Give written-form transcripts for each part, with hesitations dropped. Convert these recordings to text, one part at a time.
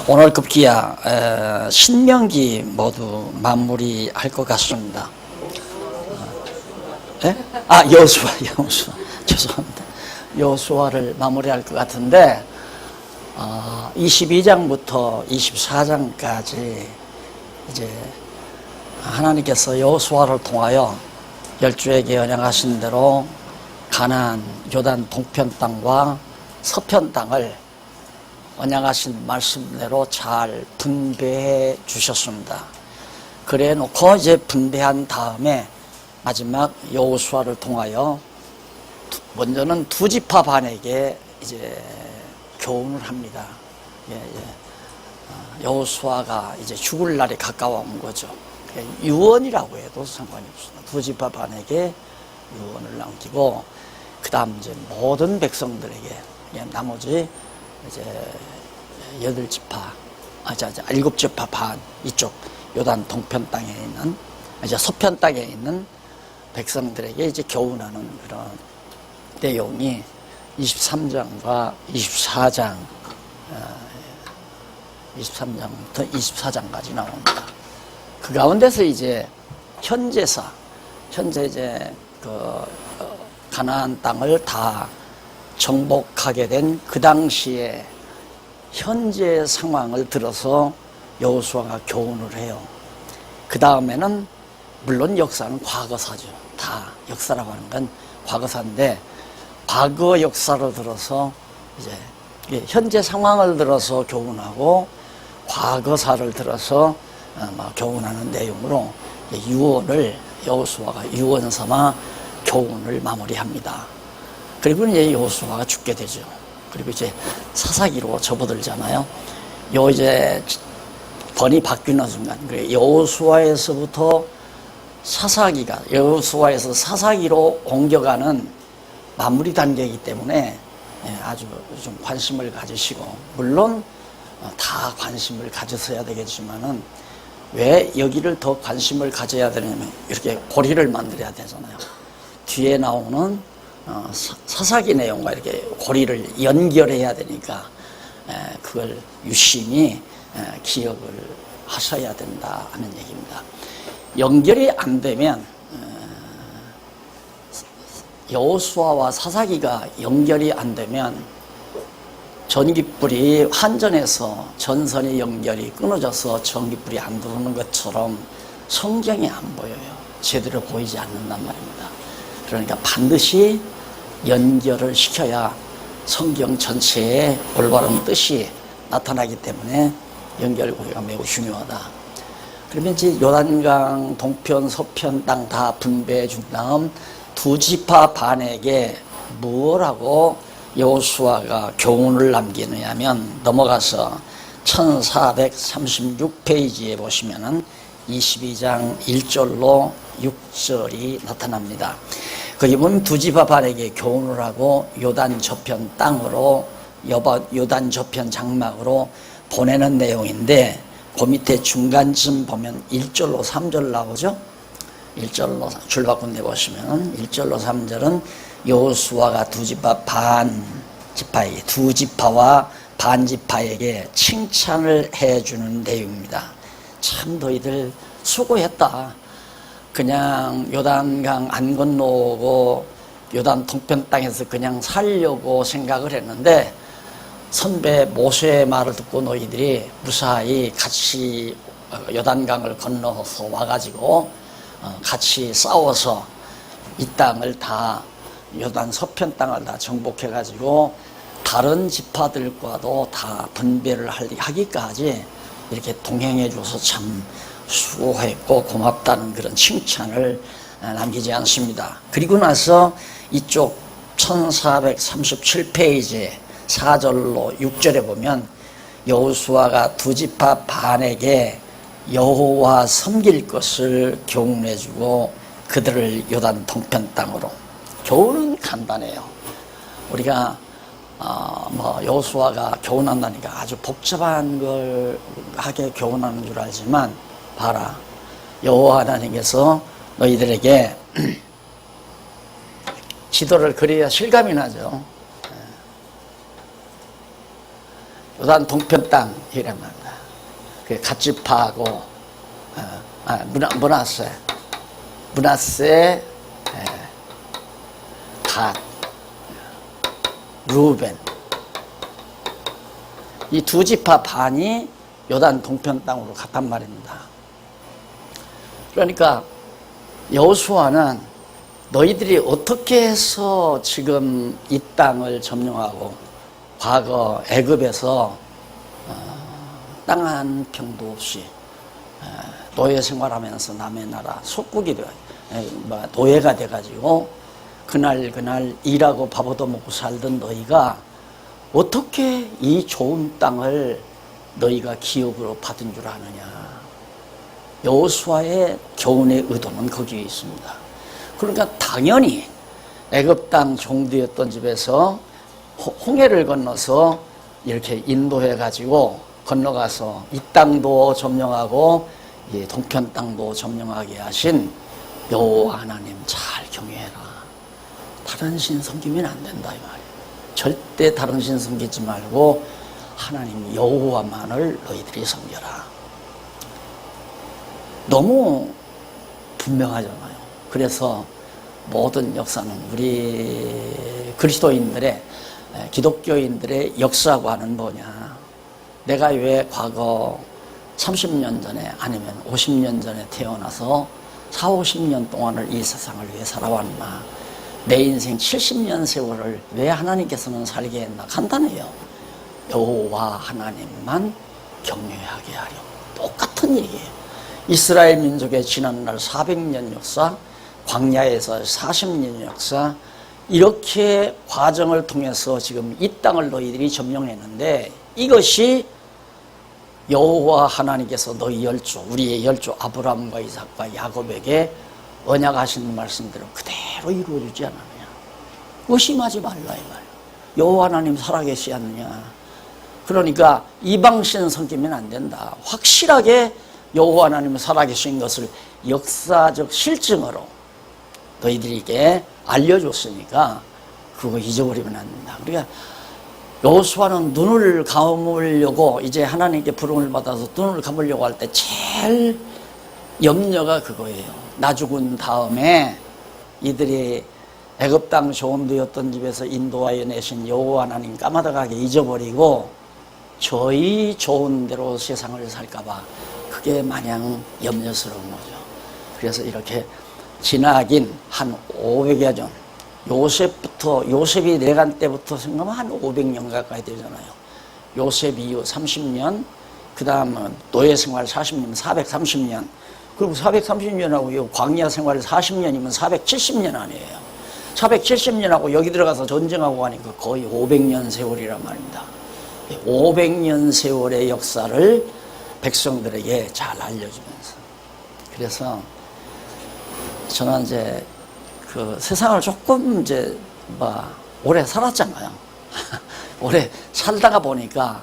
오늘 급기야 신명기 모두 마무리할 것 같습니다. 여호수아 죄송합니다. 여호수아를 마무리할 것 같은데 22장부터 24장까지 이제 하나님께서 여호수아를 통하여 열주에게 언약하신 대로 가나안 요단 동편 땅과 서편 땅을 언약하신 말씀대로 잘 분배해 주셨습니다. 그래 놓고 이제 분배한 다음에 마지막 여호수아를 통하여 먼저는 두 지파 반에게 이제 교훈을 합니다. 여호수아가 이제 죽을 날이 가까워 온 거죠. 유언이라고 해도 상관이 없습니다. 두 지파 반에게 유언을 남기고 그 다음 이제 모든 백성들에게 나머지 이제 8지파, 7지파 반 이쪽 요단 동편 땅에 있는 이제 서편 땅에 있는 백성들에게 이제 교훈하는 그런 내용이 23장과 24장, 23장부터 24장까지 나옵니다. 그 가운데서 이제 현재 이제 그 가나안 땅을 다 정복하게 된 그 당시에 현재 상황을 들어서 여호수아가 교훈을 해요. 그 다음에는 물론 역사는 과거사죠. 다 역사라고 하는 건 과거사인데 과거 역사를 들어서 이제 현재 상황을 들어서 교훈하고 과거사를 들어서 교훈하는 내용으로 유언을 여호수아가 유언 삼아 교훈을 마무리합니다. 그리고 이제 여호수아가 죽게 되죠. 그리고 이제 사사기로 접어들잖아요. 이제 번이 바뀌는 순간, 여호수아에서부터 여호수아에서 사사기로 옮겨가는 마무리 단계이기 때문에 아주 좀 관심을 가지시고, 물론 다 관심을 가졌어야 되겠지만은 왜 여기를 더 관심을 가져야 되냐면 이렇게 고리를 만들어야 되잖아요. 뒤에 나오는 사사기 내용과 이렇게 고리를 연결해야 되니까 그걸 유심히 기억을 하셔야 된다 하는 얘기입니다. 연결이 안 되면 여호수아와 사사기가 연결이 안 되면 전깃불이 환전해서 전선의 연결이 끊어져서 전깃불이 안 들어오는 것처럼 성경이 안 보여요. 제대로 보이지 않는단 말입니다. 그러니까 반드시 연결을 시켜야 성경 전체의 올바른 뜻이 나타나기 때문에 연결고리가 매우 중요하다. 그러면 이제 요단강 동편 서편 땅 다 분배해 준 다음 두 지파 반에게 뭐라고 여호수아가 교훈을 남기느냐면 넘어가서 1436페이지에 보시면은 22장 1절로 6절이 나타납니다. 거기 보면 두 지파 반에게 교훈을 하고 요단 저편 땅으로 요단 저편 장막으로 보내는 내용인데 그 밑에 중간쯤 보면 1절로 3절 나오죠. 1절로 줄바꾼데 보시면 1절로 3절은 여호수아가 두 지파와 반 지파에게 칭찬을 해주는 내용입니다. 참 너희들 수고했다. 그냥 요단강 안 건너오고 요단 동편 땅에서 그냥 살려고 생각을 했는데 선배 모세의 말을 듣고 너희들이 무사히 같이 요단강을 건너서 와가지고 같이 싸워서 이 땅을 다 요단 서편 땅을 다 정복해가지고 다른 지파들과도 다 분배를 하기까지 이렇게 동행해줘서 참 수고했고 고맙다는 그런 칭찬을 남기지 않습니다. 그리고 나서 이쪽 1437페이지 4절로 6절에 보면 여호수아가 두 지파 반에게 여호와 섬길 것을 교훈해주고 그들을 요단 동편 땅으로. 교훈은 간단해요. 우리가 여호수아가 교훈한다니까 아주 복잡한 걸 하게 교훈하는 줄 알지만 봐라, 여호와 하나님께서 너희들에게 지도를 그려야 실감이 나죠. 요단 동편 땅이란 말이다. 그 갓지파하고 므낫세, 갓, 루벤, 이 두 지파 반이 요단 동편 땅으로 갔단 말입니다. 그러니까 여호수아는 너희들이 어떻게 해서 지금 이 땅을 점령하고 과거 애굽에서 땅 한 평도 없이 노예 생활하면서 남의 나라 속국이 돼 노예가 돼가지고 그날 일하고 밥 얻어먹고 살던 너희가 어떻게 이 좋은 땅을 너희가 기업으로 받은 줄 아느냐. 여호수아의 교훈의 의도는 거기에 있습니다. 그러니까 당연히 애굽 땅 종되었던 집에서 홍해를 건너서 이렇게 인도해 가지고 건너가서 이 땅도 점령하고 이 동편 땅도 점령하게 하신 여호와 하나님 잘 경외해라. 다른 신 섬기면 안 된다 이 말이에요. 절대 다른 신 섬기지 말고 하나님 여호와만을 너희들이 섬겨라. 너무 분명하잖아요. 그래서 모든 역사는 우리 그리스도인들의 기독교인들의 역사관은 뭐냐. 내가 왜 과거 30년 전에 아니면 50년 전에 태어나서 40-50년 동안을 이 세상을 위해 살아왔나. 내 인생 70년 세월을 왜 하나님께서는 살게 했나. 간단해요. 여호와 하나님만 경외하게 하려. 똑같은 얘기예요. 이스라엘 민족의 지난날 400년 역사, 광야에서 40년 역사, 이렇게 과정을 통해서 지금 이 땅을 너희들이 점령했는데 이것이 여호와 하나님께서 너희 열조, 우리의 열조 아브라함과 이삭과 야곱에게 언약하신 말씀대로 그대로 이루어지지 않았느냐. 의심하지 말라 이 말. 여호와 하나님 살아계시 않느냐. 그러니까 이방신 섬기면 안 된다. 확실하게 여호와 하나님 살아계신 것을 역사적 실증으로 너희들에게 알려줬으니까 그거 잊어버리면 안 된다. 그러니까 여호수아는 눈을 감으려고 이제 하나님께 부름을 받아서 눈을 감으려고 할 때 제일 염려가 그거예요. 나 죽은 다음에 이들이 애굽 땅 조언되었던 집에서 인도하여 내신 여호와 하나님 까마득하게 잊어버리고 저희 좋은 대로 세상을 살까봐 그게 마냥 염려스러운 거죠. 그래서 이렇게 지나긴 한 500여 년, 요셉이 내간 때부터 생각하면 한 500년 가까이 되잖아요. 요셉 이후 30년, 그 다음은 노예 생활 40년, 430년, 그리고 430년하고 광야 생활 40년이면 470년 아니에요. 470년하고 여기 들어가서 전쟁하고 하니까 거의 500년 세월이란 말입니다. 500년 세월의 역사를 백성들에게 잘 알려주면서. 그래서 저는 이제 그 세상을 조금 이제 오래 살았잖아요. 오래 살다가 보니까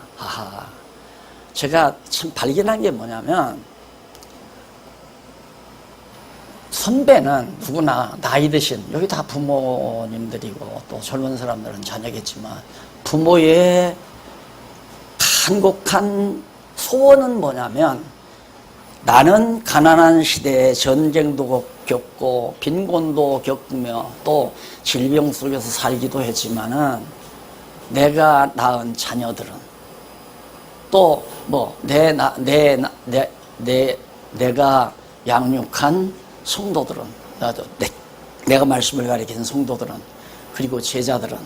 제가 참 발견한 게 뭐냐면 선배는 누구나 나이 드신 여기 다 부모님들이고 또 젊은 사람들은 자녀겠지만 부모의 간곡한 소원은 뭐냐면 나는 가난한 시대에 전쟁도 겪고 빈곤도 겪으며 또 질병 속에서 살기도 했지만은 내가 낳은 자녀들은 또 내가 양육한 성도들은 내가 말씀을 가리킨 성도들은 그리고 제자들은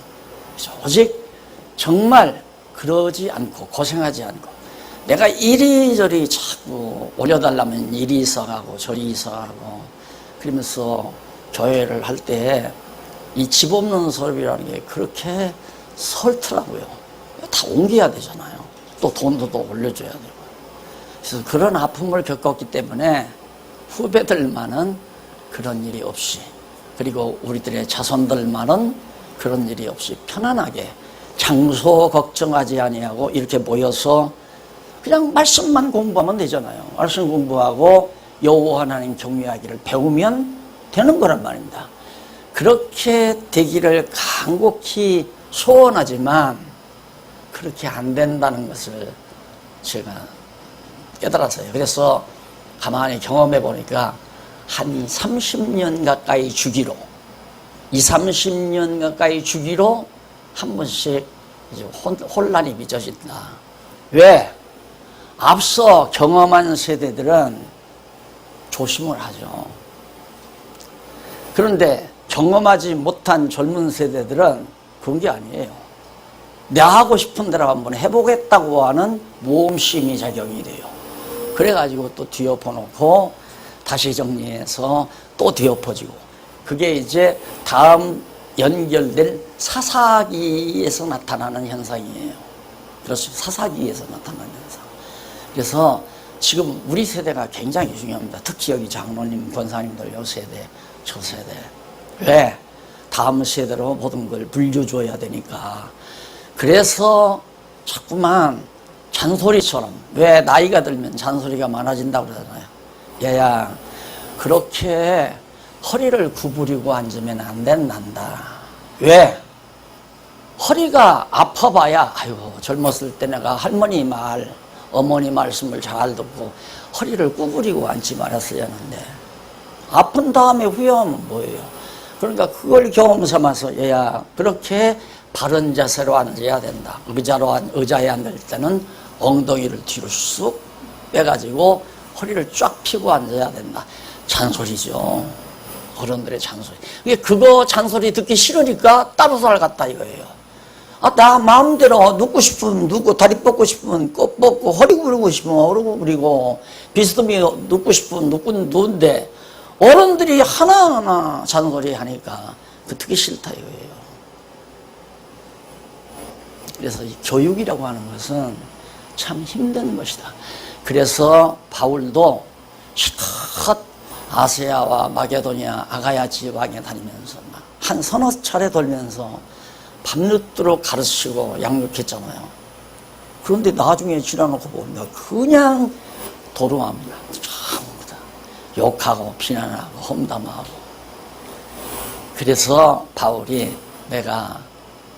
오직 정말 그러지 않고 고생하지 않고 내가 이리저리 자꾸 올려달라면 이리 이사가고 저리 이사가고 그러면서 교회를 할 때 이 집 없는 사업이라는 게 그렇게 설더라고요. 다 옮겨야 되잖아요. 또 돈도 또 올려줘야 되고. 그래서 그런 아픔을 겪었기 때문에 후배들만은 그런 일이 없이 그리고 우리들의 자손들만은 그런 일이 없이 편안하게 장소 걱정하지 아니하고 이렇게 모여서 그냥 말씀만 공부하면 되잖아요. 말씀 공부하고 여호와 하나님 경외하기를 배우면 되는 거란 말입니다. 그렇게 되기를 간곡히 소원하지만 그렇게 안 된다는 것을 제가 깨달았어요. 그래서 가만히 경험해 보니까 한 30년 가까이 주기로 30년 가까이 주기로 한 번씩 이제 혼란이 빚어진다. 왜? 앞서 경험한 세대들은 조심을 하죠. 그런데 경험하지 못한 젊은 세대들은 그런 게 아니에요. 내가 하고 싶은 대로 한번 해보겠다고 하는 모험심이 작용이 돼요. 그래가지고 또 뒤엎어놓고 다시 정리해서 또 뒤엎어지고, 그게 이제 다음 연결될 사사기에서 나타나는 현상이에요. 그렇죠. 사사기에서 나타나는 현상. 그래서 지금 우리 세대가 굉장히 중요합니다. 특히 여기 장로님, 권사님들 요 세대, 저 세대. 왜? 다음 세대로 모든 걸 물려줘야 되니까. 그래서 자꾸만 잔소리처럼, 왜 나이가 들면 잔소리가 많아진다고 그러잖아요. 얘야, 그렇게 허리를 구부리고 앉으면 안 된단다. 왜? 허리가 아파봐야, 아유, 젊었을 때 내가 할머니 말, 어머니 말씀을 잘 듣고 허리를 구부리고 앉지 말았어야 하는데, 아픈 다음에 후회하면 뭐예요? 그러니까 그걸 경험 삼아서, 얘야, 그렇게 바른 자세로 앉아야 된다. 의자에 앉을 때는 엉덩이를 뒤로 쑥 빼가지고 허리를 쫙 펴고 앉아야 된다. 잔소리죠. 어른들의 잔소리. 그거 잔소리 듣기 싫으니까 따로 살갔다 이거예요. 아, 나 마음대로 눕고 싶으면 눕고, 다리 뻗고 싶으면 꺾 뻗고, 허리 구부리고 싶으면 허리 구부리고, 비스듬히 눕고 싶으면 눕고 누운데, 어른들이 하나하나 잔소리 하니까 그 듣기 싫다 이거예요. 그래서 이 교육이라고 하는 것은 참 힘든 것이다. 그래서 바울도 실컷 아세아와 마게도니아, 아가야 지방에 다니면서 한 서너 차례 돌면서 밤늦도록 가르치고 양육했잖아요. 그런데 나중에 지나놓고 보면 그냥 도루합니다. 전부 다 욕하고 비난하고 험담하고. 그래서 바울이 내가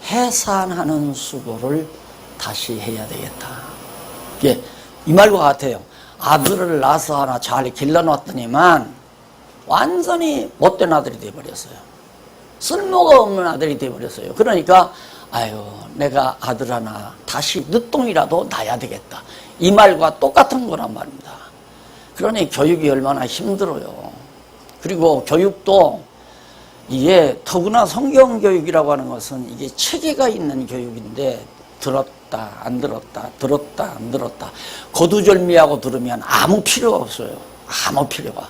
해산하는 수고를 다시 해야 되겠다. 이게 이 말과 같아요. 아들을 낳아서 하나 잘 길러놨더니만 완전히 못된 아들이 되어버렸어요. 쓸모가 없는 아들이 되어버렸어요. 그러니까 아유, 내가 아들 하나 다시 늦둥이라도 낳아야 되겠다. 이 말과 똑같은 거란 말입니다. 그러니 교육이 얼마나 힘들어요. 그리고 교육도 이게 더구나 성경교육이라고 하는 것은 이게 체계가 있는 교육인데, 들었다 안 들었다, 들었다 안 들었다, 거두절미하고 들으면 아무 필요가 없어요. 아무 필요가.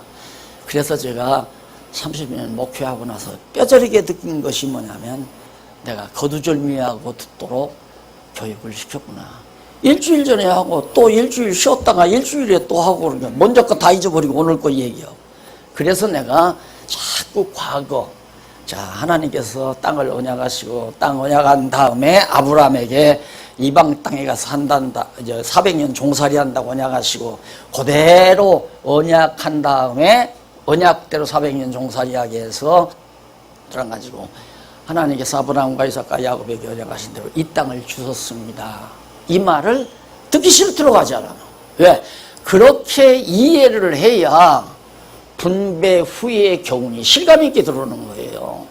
그래서 제가 30년 목회하고 나서 뼈저리게 느낀 것이 뭐냐면, 내가 거두절미하고 듣도록 교육을 시켰구나. 일주일 전에 하고 또 일주일 쉬었다가 일주일에 또 하고, 그러니까 먼저 거 다 잊어버리고 오늘 거 얘기하고. 그래서 내가 자꾸 과거, 자, 하나님께서 땅을 언약하시고 땅 언약한 다음에 아브라함에게 이방 땅에 가서 한단다, 이제 400년 종살이 한다고 언약하시고, 그대로 언약한 다음에 언약대로 400년 종살이하게 해서 들어가지고 하나님께서 아브라함과 이삭과 야곱에게 언약하신 대로 이 땅을 주셨습니다. 이 말을 듣기 싫도록 하지 않아요. 왜? 그렇게 이해를 해야 분배 후의 교훈이 실감 있게 들어오는 거예요.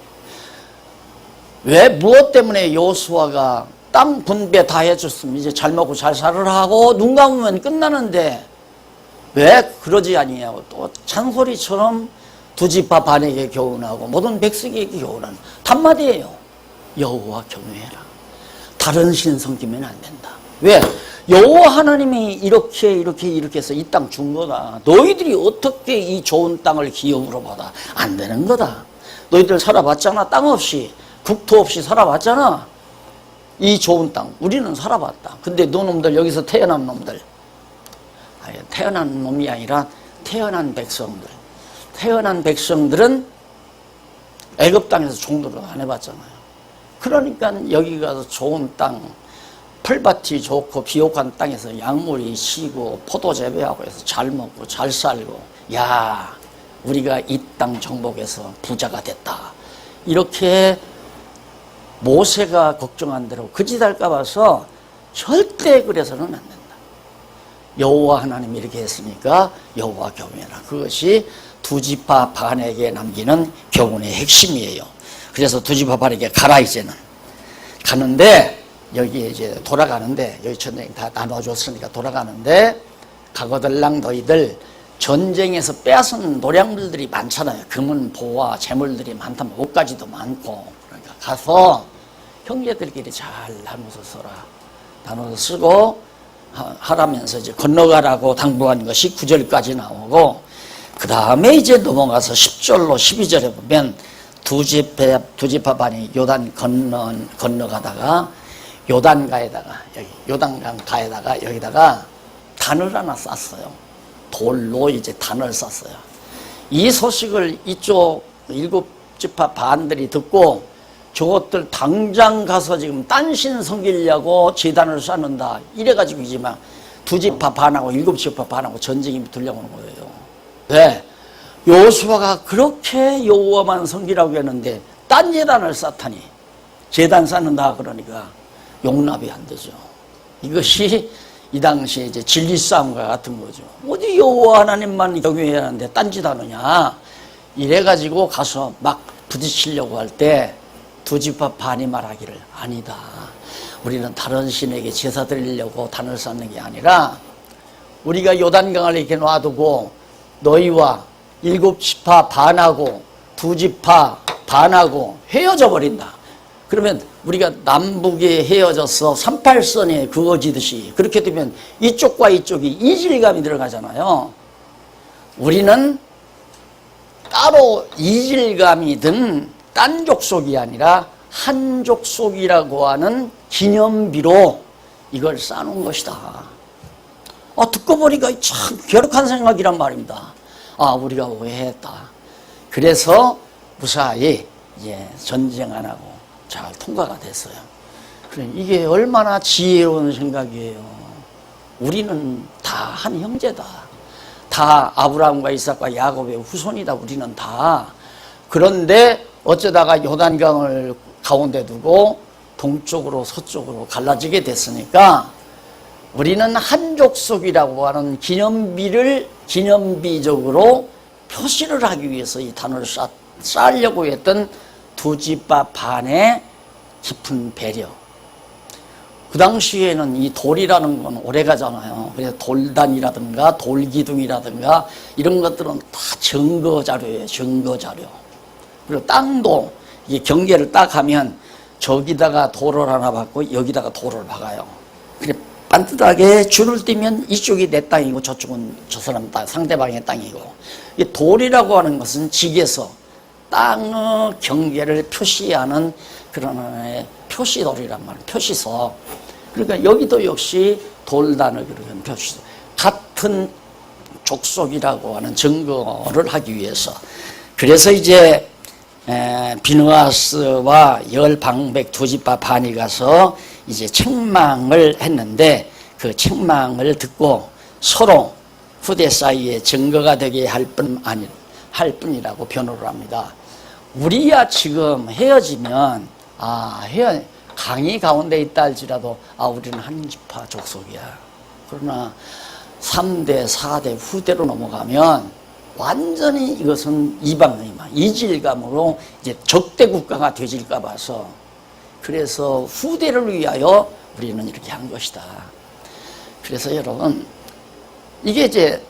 왜? 무엇 때문에 여호수아가 땅 분배 다 해줬으면 이제 잘 먹고 잘 살으라 하고 눈 감으면 끝나는데, 왜 그러지 아니냐고 또 잔소리처럼 두 지파 반에게 교훈하고 모든 백성에게 교훈하는 단마디예요. 여호와 경외해라. 다른 신 섬기면 안 된다. 왜? 여호와 하나님이 이렇게 해서 이 땅 준 거다. 너희들이 어떻게 이 좋은 땅을 기업으로 받아? 안 되는 거다. 너희들 살아봤잖아. 땅 없이, 국토 없이 살아봤잖아. 이 좋은 땅 우리는 살아봤다. 근데 너놈들, 여기서 태어난 놈들, 아니, 태어난 놈이 아니라 태어난 백성들, 태어난 백성들은 애굽 땅에서 종노릇 안 해봤잖아요. 그러니까 여기 가서 좋은 땅, 풀밭이 좋고 비옥한 땅에서 약물이 시고 포도 재배하고 해서 잘 먹고 잘 살고, 야, 우리가 이 땅 정복해서 부자가 됐다. 이렇게 모세가 걱정한 대로 그 짓 할까 봐서 절대 그래서는 안 된다. 여호와 하나님이 이렇게 했으니까 여호와 교훈이라. 그것이 두 지파 반에게 남기는 교훈의 핵심이에요. 그래서 두 지파 반에게 가라. 이제는 가는데 여기 이제 돌아가는데 여기 전쟁 다 나눠줬으니까 돌아가는데 가거들랑 너희들 전쟁에서 빼앗은 노량물들이 많잖아요. 금은 보화 재물들이 많다면 옷가지도 많고. 그러니까 가서 형제들끼리 잘 나눠서 써라. 나눠서 쓰고 하라면서 이제 건너가라고 당부한 것이 9절까지 나오고, 그 다음에 이제 넘어가서 10절로 12절에 보면 두 지파 반이 요단 건너가다가 요단가에다가 여기 요단강 가에다가 여기다가 단을 하나 쌌어요. 돌로 이제 단을 쌌어요. 이 소식을 이쪽 7지파 반들이 듣고 저것들 당장 가서 지금 딴신 섬기려고 제단을 쌓는다. 이래가지고 이제 막 두 지파 반하고 7지파 반하고 전쟁이 들려오는 거예요. 네. 여호수아가 그렇게 여호와만 섬기라고 했는데 딴 제단을 쌓다니, 제단 쌓는다 그러니까 용납이 안 되죠. 이것이 이 당시에 이제 진리 싸움과 같은 거죠. 어디 여호와 하나님만 경외해야 하는데 딴짓 하느냐. 이래가지고 가서 막 부딪히려고 할 때 두 지파 반이 말하기를 아니다. 우리는 다른 신에게 제사 드리려고 단을 쌓는 게 아니라 우리가 요단강을 이렇게 놔두고 너희와 7지파 반하고 두 지파 반하고 헤어져 버린다. 그러면 우리가 남북에 헤어져서 38선에 그어지듯이 그렇게 되면 이쪽과 이쪽이 이질감이 들어가잖아요. 우리는 따로 이질감이든 딴 족속이 아니라 한 족속이라고 하는 기념비로 이걸 쌓는 것이다. 듣고 보니까 참 괴력한 생각이란 말입니다. 우리가 오해했다. 그래서 무사히 전쟁 안 하고 잘 통과가 됐어요. 그래, 이게 얼마나 지혜로운 생각이에요. 우리는 다 한 형제다. 다 아브라함과 이삭과 야곱의 후손이다. 우리는 다. 그런데 어쩌다가 요단강을 가운데 두고 동쪽으로 서쪽으로 갈라지게 됐으니까 우리는 한 족속이라고 하는 기념비적으로 표시를 하기 위해서 이 단을 쌓으려고 했던 두 지파 반의 깊은 배려. 그 당시에는 이 돌이라는 건 오래가잖아요. 그래서 돌단이라든가 돌기둥이라든가 이런 것들은 다 증거 자료예요. 증거 자료. 그리고 땅도 이게 경계를 딱 하면 저기다가 돌을 하나 박고 여기다가 돌을 박아요. 그래 반듯하게 줄을 띄면 이쪽이 내 땅이고 저쪽은 저 사람 땅, 상대방의 땅이고. 이 돌이라고 하는 것은 직에서 땅의 경계를 표시하는 그런 하나의 표시돌이란 말이에요. 표시서. 그러니까 여기도 역시 돌단을 그리는 표시서. 같은 족속이라고 하는 증거를 하기 위해서. 그래서 이제 비느하스와 열 방백 두 지파 반이 가서 이제 책망을 했는데 그 책망을 듣고 서로 후대 사이에 증거가 되게 할 뿐이라고 변호를 합니다. 우리야 지금 헤어지면 강이 가운데 있다 할지라도 우리는 한 지파 족속이야. 그러나 3대 4대 후대로 넘어가면 완전히 이것은 이질감으로 이제 적대 국가가 되질까 봐서, 그래서 후대를 위하여 우리는 이렇게 한 것이다. 그래서 여러분, 이게 이제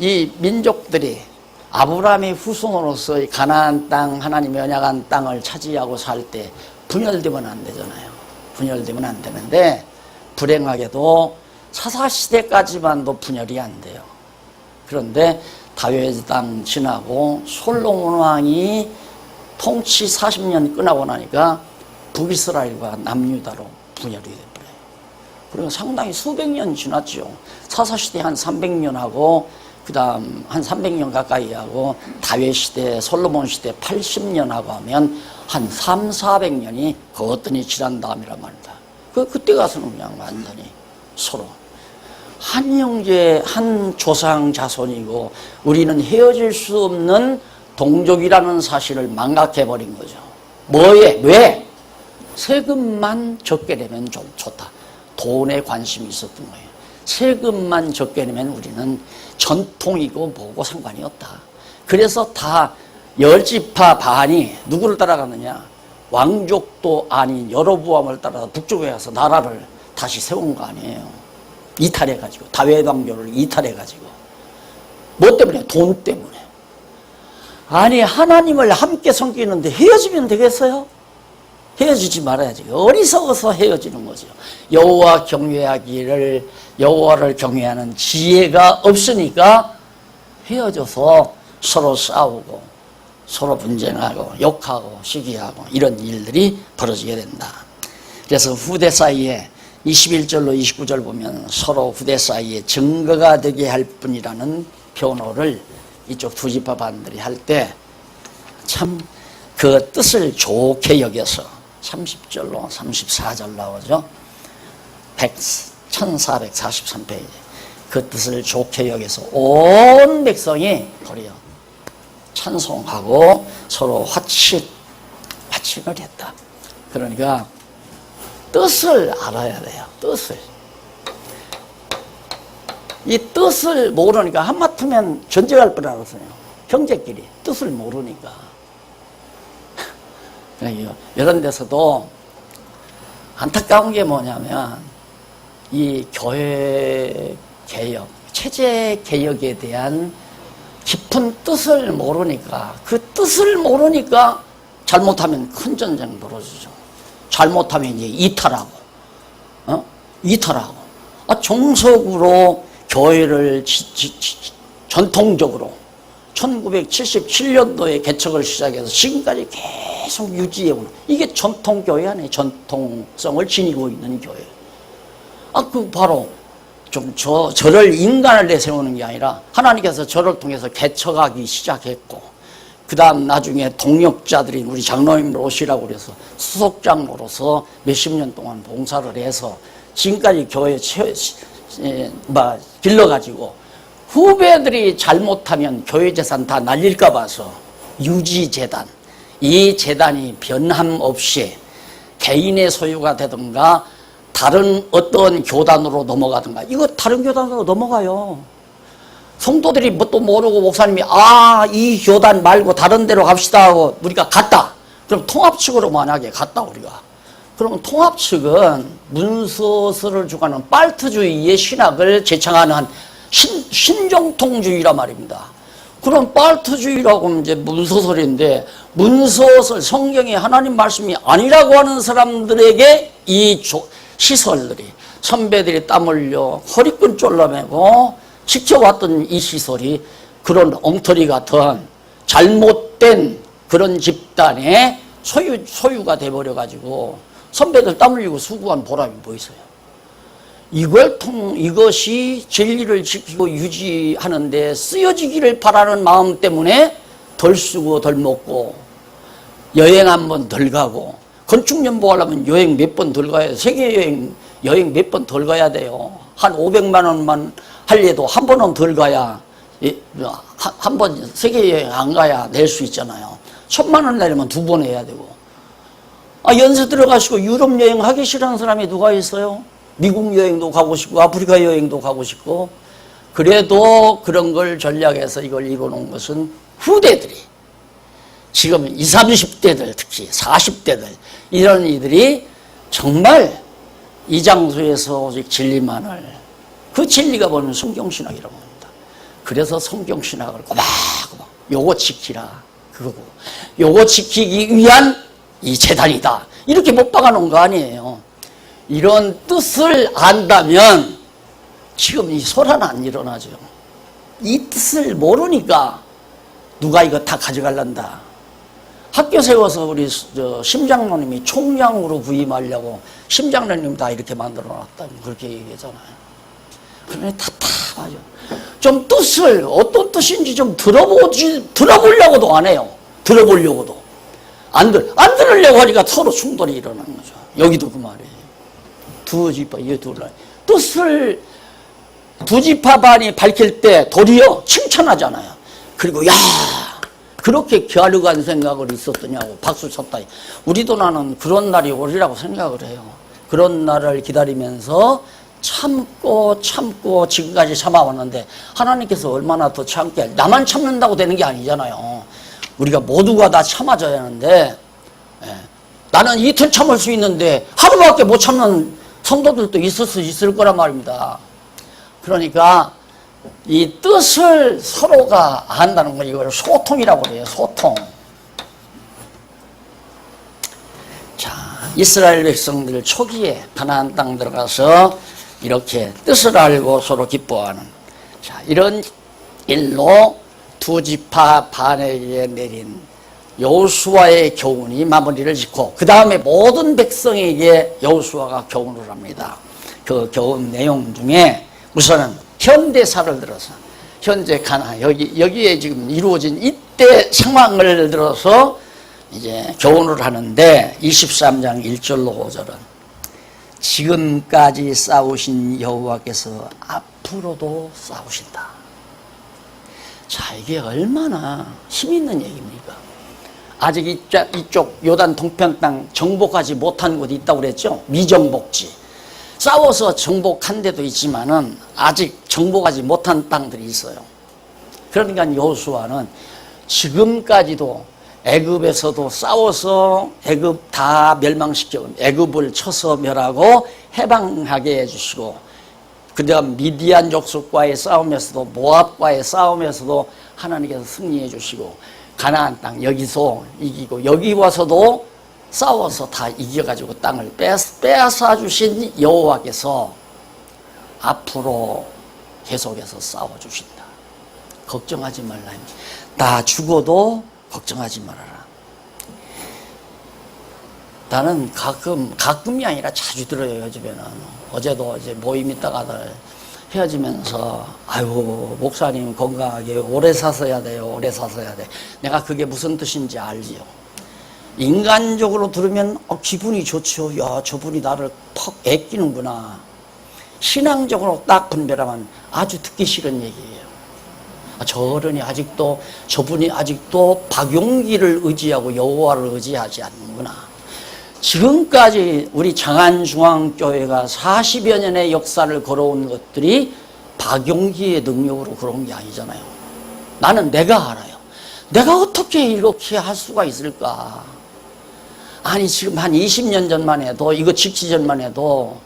이 민족들이 아브라함의 후손으로서 가나안 땅, 하나님의 언약한 땅을 차지하고 살 때 분열되면 안 되잖아요. 분열되면 안 되는데 불행하게도 사사시대까지만도 분열이 안 돼요. 그런데 다윗 땅 지나고 솔로몬 왕이 통치 40년 끝나고 나니까 북이스라엘과 남유다로 분열이 돼버려요. 그리고 상당히 수백 년 지났죠. 사사시대 한 300년 하고 그 다음 한 300년 가까이 하고 다윗 시대, 솔로몬 시대 80년 하고 하면 한 3, 400년이 거뜬히 지난 다음이란 말입니다. 그때 가서는 그냥 완전히 서로 한 형제, 한 조상 자손이고 우리는 헤어질 수 없는 동족이라는 사실을 망각해버린 거죠. 왜? 세금만 적게 내면 좀 좋다. 돈에 관심이 있었던 거예요. 세금만 적게 내면 우리는 전통이고 뭐고 상관이 없다. 그래서 다 열지파 반이 누구를 따라가느냐? 왕족도 아닌 여로보암을 따라서 북쪽에 가서 나라를 다시 세운 거 아니에요. 이탈해가지고, 다윗왕조를 이탈해가지고. 뭐 때문에? 돈 때문에. 아니, 하나님을 함께 섬기는데 헤어지면 되겠어요? 헤어지지 말아야지. 어리석어서 헤어지는 거죠. 여호와 경외하기를, 여호와를 경외하는 지혜가 없으니까 헤어져서 서로 싸우고 서로 분쟁하고 욕하고 시기하고 이런 일들이 벌어지게 된다. 그래서 후대 사이에 21절로 29절 보면 서로 후대 사이에 증거가 되게 할 뿐이라는 변호를 이쪽 두 지파 반들이 할 때 참 그 뜻을 좋게 여겨서 30절로 34절 나오죠. 1443페이지. 그 뜻을 좋게 여겨서 온 백성이 거리어 찬송하고 서로 화친을 했다. 그러니까 뜻을 알아야 돼요. 뜻을. 이 뜻을 모르니까 한마디면 전쟁할 뻔 알았어요. 형제끼리 뜻을 모르니까. 이런 데서도 안타까운 게 뭐냐면 이 교회 개혁, 체제 개혁에 대한 깊은 뜻을 모르니까, 그 뜻을 모르니까 잘못하면 큰 전쟁 벌어지죠. 잘못하면 이제 이탈하고, 이탈하고. 정석으로 교회를 전통적으로 1977년도에 개척을 시작해서 지금까지 계속 유지해오는, 이게 전통교회 아니에요. 전통성을 지니고 있는 교회. 그 바로 저를 인간을 내세우는 게 아니라 하나님께서 저를 통해서 개척하기 시작했고, 그 다음 나중에 동역자들인 우리 장로님들 오시라고 그래서 수석장로로서 몇십 년 동안 봉사를 해서 지금까지 교회 길러가지고, 후배들이 잘못하면 교회 재산 다 날릴까 봐서 유지재단, 이 재단이 변함 없이 개인의 소유가 되든가 다른 어떤 교단으로 넘어가든가, 이거 다른 교단으로 넘어가요. 성도들이 뭣도 모르고 목사님이 이 교단 말고 다른 데로 갑시다 하고 우리가 갔다. 그럼 통합 측으로 만약에 갔다 우리가. 그러면 통합 측은 문서서를 주관하는 빨트주의의 신학을 제창하는 신정통주의란 말입니다. 그럼 빨트주의라고 하면 이제 문서설인데, 문서설, 성경이 하나님 말씀이 아니라고 하는 사람들에게 이 시설들이, 선배들이 땀 흘려 허리끈 졸라매고 지켜왔던 이 시설이 그런 엉터리 같은 잘못된 그런 집단의 소유가 돼버려가지고 선배들 땀 흘리고 수고한 보람이 뭐 있어요? 이것이 진리를 지키고 유지하는데 쓰여지기를 바라는 마음 때문에 덜 쓰고 덜 먹고, 여행 한 번 덜 가고, 건축연보 하려면 여행 몇 번 덜 가야 돼요. 세계 여행 몇 번 덜 가야 돼요. 한 500만 원만 할래도 한 번은 덜 가야, 한 번 세계 여행 안 가야 낼 수 있잖아요. 1000만 원 내려면 2번 해야 되고. 연세 들어가시고 유럽 여행 하기 싫어하는 사람이 누가 있어요? 미국 여행도 가고 싶고 아프리카 여행도 가고 싶고. 그래도 그런 걸 전략해서 이걸 이뤄놓은 것은 후대들이, 지금 20, 30대들, 특히 40대들, 이런 이들이 정말 이 장소에서 오직 진리만을, 그 진리가 뭐냐면 성경신학이라고 합니다. 그래서 성경신학을 꼬박꼬박 요거 지키라 그거고, 요거 지키기 위한 이 재단이다, 이렇게 못 박아놓은 거 아니에요. 이런 뜻을 안다면 지금 이 소란 안 일어나죠. 이 뜻을 모르니까 누가 이거 다 가져갈란다. 학교 세워서 우리 심장로님이 총장으로 부임하려고 심장로님 다 이렇게 만들어놨다, 그렇게 얘기하잖아요. 그러니 답답하죠. 좀 뜻을, 어떤 뜻인지 좀 들어보려고도 안 해요. 들어보려고도 안 들으려고 하니까 서로 충돌이 일어나는 거죠. 여기도 그 말이에요. 두 지파, 뜻을 두 지파 반이 밝힐 때 도리어 칭찬하잖아요. 그리고 그렇게 갸륵한 생각을 있었더냐고 박수 쳤다. 우리도 나는 그런 날이 오리라고 생각을 해요. 그런 날을 기다리면서 참고 지금까지 참아왔는데 하나님께서 얼마나 더 참게, 나만 참는다고 되는 게 아니잖아요. 우리가 모두가 다 참아줘야 하는데, 나는 이틀 참을 수 있는데 하루밖에 못 참는 성도들도 있을 거란 말입니다. 그러니까 이 뜻을 서로가 안다는 거, 이걸 소통이라고 그래요. 소통. 자, 이스라엘 백성들 초기에 가나안 땅 들어가서 이렇게 뜻을 알고 서로 기뻐하는, 자, 이런 일로 두 지파 반에게 내린 여호수아의 교훈이 마무리를 짓고, 그 다음에 모든 백성에게 여호수아가 교훈을 합니다. 그 교훈 내용 중에 우선은 현대사를 들어서, 현재 가나안, 여기에 지금 이루어진 이때 상황을 들어서 이제 교훈을 하는데, 23장 1절로 5절은 지금까지 싸우신 여호와께서 앞으로도 싸우신다. 자, 이게 얼마나 힘있는 얘기입니까? 아직 이쪽 요단 동편 땅 정복하지 못한 곳이 있다고 그랬죠? 미정복지. 싸워서 정복한 데도 있지만은 아직 정복하지 못한 땅들이 있어요. 그러니까 여호수아는 지금까지도 애굽에서도 싸워서 애굽 다 멸망시켜, 애굽을 쳐서 멸하고 해방하게 해주시고, 그다음 미디안 족속과의 싸움에서도, 모압과의 싸움에서도 하나님께서 승리해 주시고, 가나안 땅 여기서 이기고, 여기 와서도 싸워서 다 이겨가지고 땅을 빼앗아 주신 여호와께서 앞으로 계속해서 싸워주신다. 걱정하지 말라. 나 죽어도 걱정하지 말아라. 나는 가끔이 아니라 자주 들어요, 요즘에는. 어제도 이제 모임 있다가들 헤어지면서, 아유, 목사님 건강하게 오래 사셔야 돼요, 오래 사셔야 돼. 내가 그게 무슨 뜻인지 알지요. 인간적으로 들으면 기분이 좋죠. 야, 저분이 나를 퍽 애끼는구나. 신앙적으로 딱 분별하면 아주 듣기 싫은 얘기예요. 저분이 아직도 박용기를 의지하고 여호와를 의지하지 않는구나. 지금까지 우리 장안중앙교회가 40여 년의 역사를 걸어온 것들이 박용기의 능력으로 그런 게 아니잖아요. 나는 내가 알아요. 내가 어떻게 이렇게 할 수가 있을까? 아니, 지금 한 20년 전만 해도, 이거 직지 전만 해도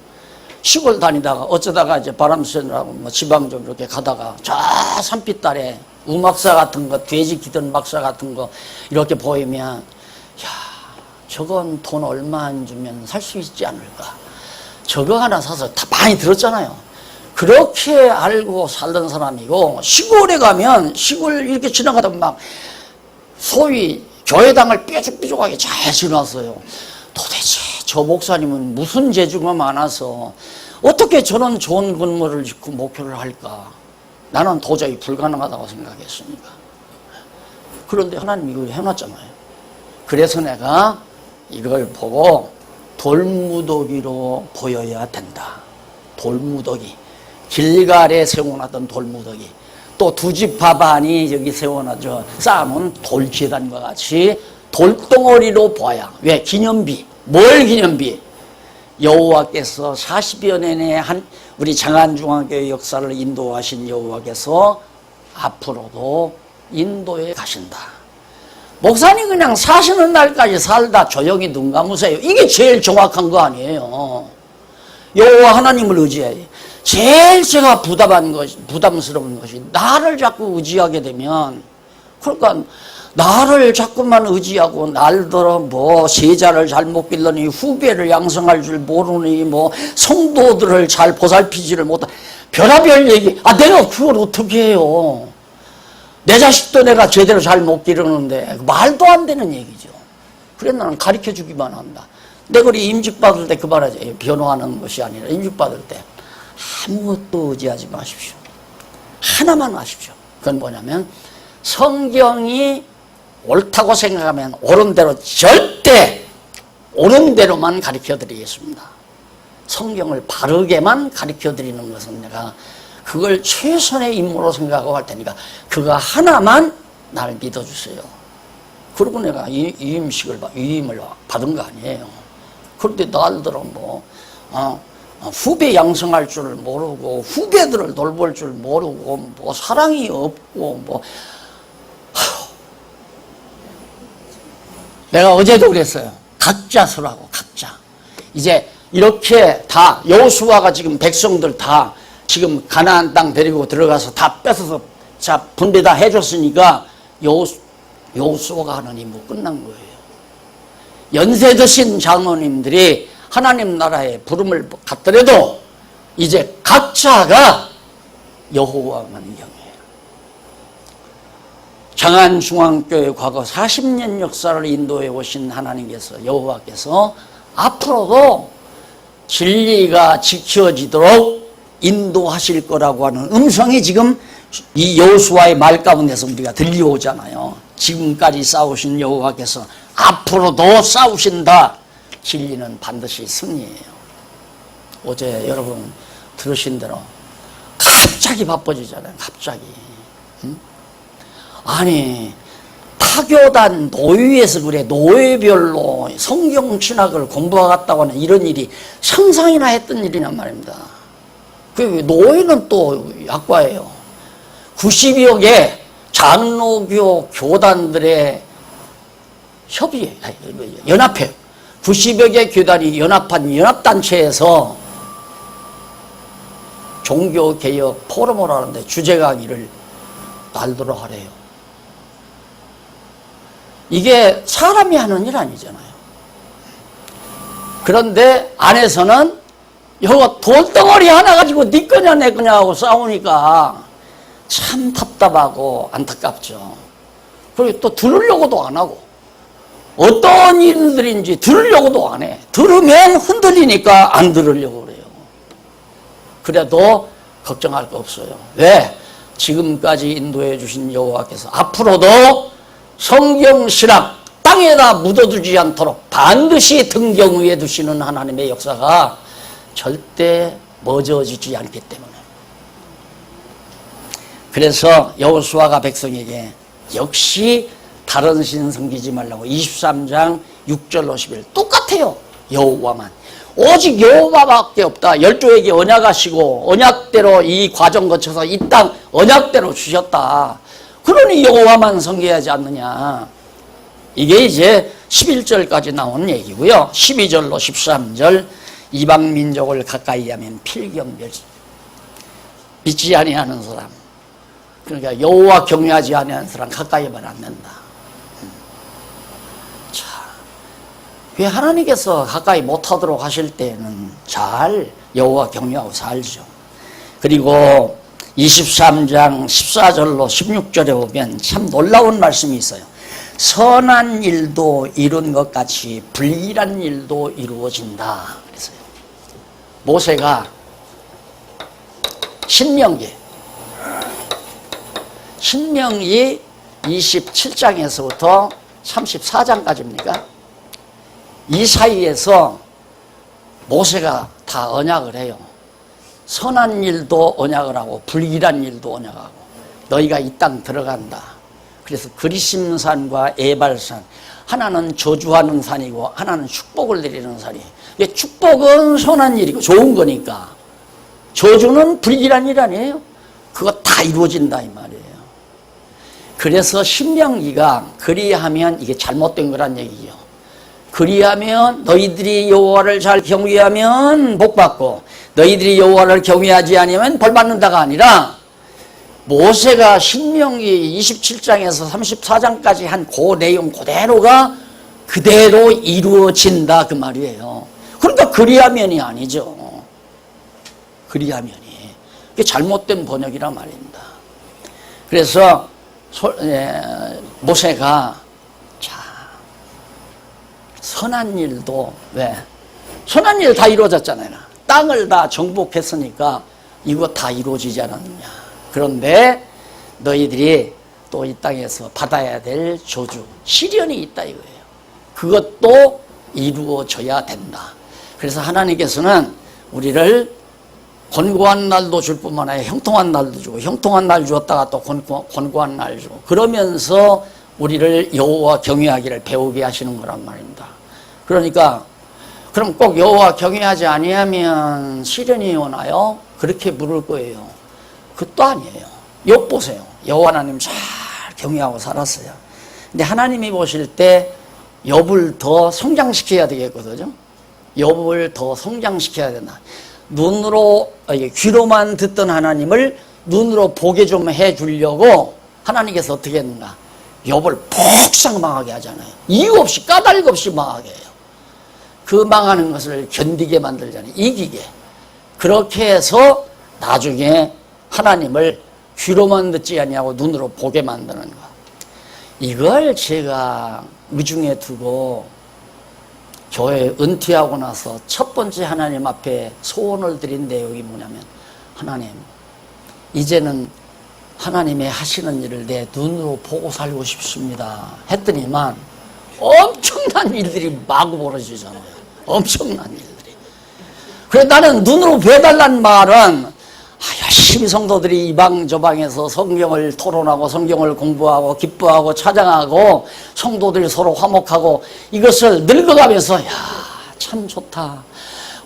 시골 다니다가 어쩌다가 이제 바람 쐬느라고 뭐 지방 좀 이렇게 가다가 저 산빛달에 우막사 같은 거, 돼지 기든 막사 같은 거 이렇게 보이면, 야, 저건 돈 얼마 안 주면 살 수 있지 않을까? 저거 하나 사서 다 많이 들었잖아요. 그렇게 알고 살던 사람이고, 시골에 가면 시골 이렇게 지나가다 막 소위 교회당을 뾰족뾰족하게 잘 지났어요. 도대체 저 목사님은 무슨 재주가 많아서 어떻게 저런 좋은 건물을 짓고 목표를 할까? 나는 도저히 불가능하다고 생각했으니까. 그런데 하나님이 이걸 해놨잖아요. 그래서 내가 이걸 보고 돌무더기로 보여야 된다. 돌무더기. 길갈에 세워놨던 돌무더기. 또 두 지파 반이 여기 세워놔져 쌓아놓은 돌계단과 같이 돌덩어리로 보아야. 왜? 기념비. 뭘 기념비? 여호와께서 40여 년의 우리 장안중앙교회 역사를 인도하신 여호와께서 앞으로도 인도에 가신다. 목사님 그냥 사시는 날까지 살다 조용히 눈 감으세요. 이게 제일 정확한 거 아니에요. 여호와 하나님을 의지해. 제일 제가 부담스러운 것이 나를 자꾸 의지하게 되면, 그러니까 나를 자꾸만 의지하고 날더러 뭐 세자를 잘못 길러니 후배를 양성할 줄 모르니 뭐 성도들을 잘 보살피지를 못하, 별의별 얘기. 내가 그걸 어떻게 해요? 내 자식도 내가 제대로 잘 못 기르는데 말도 안 되는 얘기죠. 그래 나는 가르쳐 주기만 한다. 내가 우리 임직 받을 때 그 말하지, 변호하는 것이 아니라 임직 받을 때 아무것도 의지하지 마십시오. 하나만 하십시오. 그건 뭐냐면 성경이 옳다고 생각하면 옳은 대로, 절대 옳은 대로만 가르쳐 드리겠습니다. 성경을 바르게만 가르쳐 드리는 것은 내가 그걸 최선의 임무로 생각하고 할 테니까 그거 하나만 날 믿어주세요. 그리고 내가 위임을 받은 거 아니에요. 그런데 날들은 뭐 후배 양성할 줄 모르고 후배들을 돌볼 줄 모르고 뭐 사랑이 없고 뭐 내가 어제도 그랬어요. 각자 서라고 각자. 이제 이렇게 다 여호수아가 지금 백성들 다 지금 가나안 땅 데리고 들어가서 다 뺏어서 자 분배 다 해줬으니까 여호수아가 하는 임무 끝난 거예요. 연세 드신 장로님들이 하나님 나라에 부름을 받더라도 이제 각자가 여호와만 경외해요. 장안중앙교회 과거 40년 역사를 인도해 오신 하나님께서 여호와께서 앞으로도 진리가 지켜지도록 인도하실 거라고 하는 음성이 지금 이 여호수아의 말 가운데서 우리가 들려오잖아요. 지금까지 싸우신 여호와께서 앞으로도 싸우신다. 진리는 반드시 승리해요. 어제 여러분 들으신 대로 갑자기 바빠지잖아요. 갑자기. 아니 타교단 노예에서 그래 노예별로 성경 신학을 공부하겠다고 하는 이런 일이 상상이나 했던 일이란 말입니다. 그 노예는 또 약과예요. 90여 개 장로교 교단들의 연합회 90여 개 교단이 연합한 연합단체에서 종교개혁 포럼을 하는데 주제 강의를 날도록 하래요. 이게 사람이 하는 일 아니잖아요. 그런데 안에서는 이거 돌덩어리 하나 가지고 네 거냐 내 거냐 하고 싸우니까 참 답답하고 안타깝죠. 그리고 또 들으려고도 안 하고 어떤 일들인지 들으려고도 안 해. 들으면 흔들리니까 안 들으려고 그래요. 그래도 걱정할 거 없어요. 왜? 지금까지 인도해 주신 여호와께서 앞으로도 성경신학 땅에다 묻어두지 않도록 반드시 등경 위에 두시는 하나님의 역사가 절대 멎어지지 않기 때문에. 그래서 여호수아가 백성에게 역시 다른 신 섬기지 말라고 23장 6절로 11 똑같아요. 여호와만 오직 여호와밖에 없다. 12에게 언약하시고 언약대로 이 과정 거쳐서 이 땅 언약대로 주셨다. 그러니 여호와만 섬겨야지 않느냐. 이게 이제 11절까지 나온 얘기고요. 12절로 13절 이방 민족을 가까이 하면 필경멸 믿지 아니하는 사람 그러니까 여호와 경외하지 아니하는 사람 가까이 하면 안 된다. 자, 왜 하나님께서 가까이 못하도록 하실 때는 잘 여호와 경외하고 살죠. 그리고 23장 14절로 16절에 보면 참 놀라운 말씀이 있어요. 선한 일도 이룬 것 같이 불의한 일도 이루어진다. 그래서요. 모세가 신명기 27장에서부터 34장까지입니까? 이 사이에서 모세가 다 언약을 해요. 선한 일도 언약을 하고 불의한 일도 언약하고 너희가 이 땅 들어간다. 그래서 그리심산과 에발산 하나는 저주하는 산이고 하나는 축복을 내리는 산이에요. 축복은 선한 일이고 좋은 거니까 저주는 불의한 일 아니에요. 그거 다 이루어진다 이 말이에요. 그래서 신명기가 그리하면 이게 잘못된 거란 얘기죠. 그리하면 너희들이 여호와를 잘 경외하면 복받고 너희들이 여호와를 경외하지 아니하면 벌받는다가 아니라 모세가 신명기 27장에서 34장까지 한 그 내용 그대로가 그대로 이루어진다 그 말이에요. 그러니까 그리하면이 아니죠. 그리하면이 이게 잘못된 번역이란 말입니다. 그래서 모세가 자 선한 일도 왜 선한 일 다 이루어졌잖아요. 땅을 다 정복했으니까 이거 다 이루어지지 않았느냐. 그런데 너희들이 또 이 땅에서 받아야 될 저주 시련이 있다 이거예요. 그것도 이루어져야 된다. 그래서 하나님께서는 우리를 권고한 날도 줄 뿐만 아니라 형통한 날도 주고 형통한 날 주었다가 또 권고한 날 주고 그러면서 우리를 여호와 경외하기를 배우게 하시는 거란 말입니다. 그러니까 그럼 꼭 여호와 경외하지 아니하면 시련이 오나요? 그렇게 물을 거예요. 그것도 아니에요. 욥 보세요. 여호와 하나님 잘 경외하고 살았어요. 근데 하나님이 보실 때 욥을 더 성장시켜야 되겠거든요. 욥을 더 성장시켜야 된다. 눈으로, 귀로만 듣던 하나님을 눈으로 보게 좀 해주려고 하나님께서 어떻게 했는가? 욥을 폭삭 망하게 하잖아요. 이유 없이, 까닭 없이 망하게 해요. 그 망하는 것을 견디게 만들잖아요. 이기게. 그렇게 해서 나중에 하나님을 귀로만 듣지 아니하고 눈으로 보게 만드는 것. 이걸 제가 의중에 두고 교회 은퇴하고 나서 첫 번째 하나님 앞에 소원을 드린 내용이 뭐냐면, 하나님, 이제는 하나님의 하시는 일을 내 눈으로 보고 살고 싶습니다 했더니만 엄청난 일들이 마구 벌어지잖아요. 엄청난 일들이. 그래서 나는 눈으로 보여달라는 말은 열심히 성도들이 이방 저방에서 성경을 토론하고 성경을 공부하고 기뻐하고 찬양하고 성도들이 서로 화목하고 이것을 늙어가면서 참 좋다.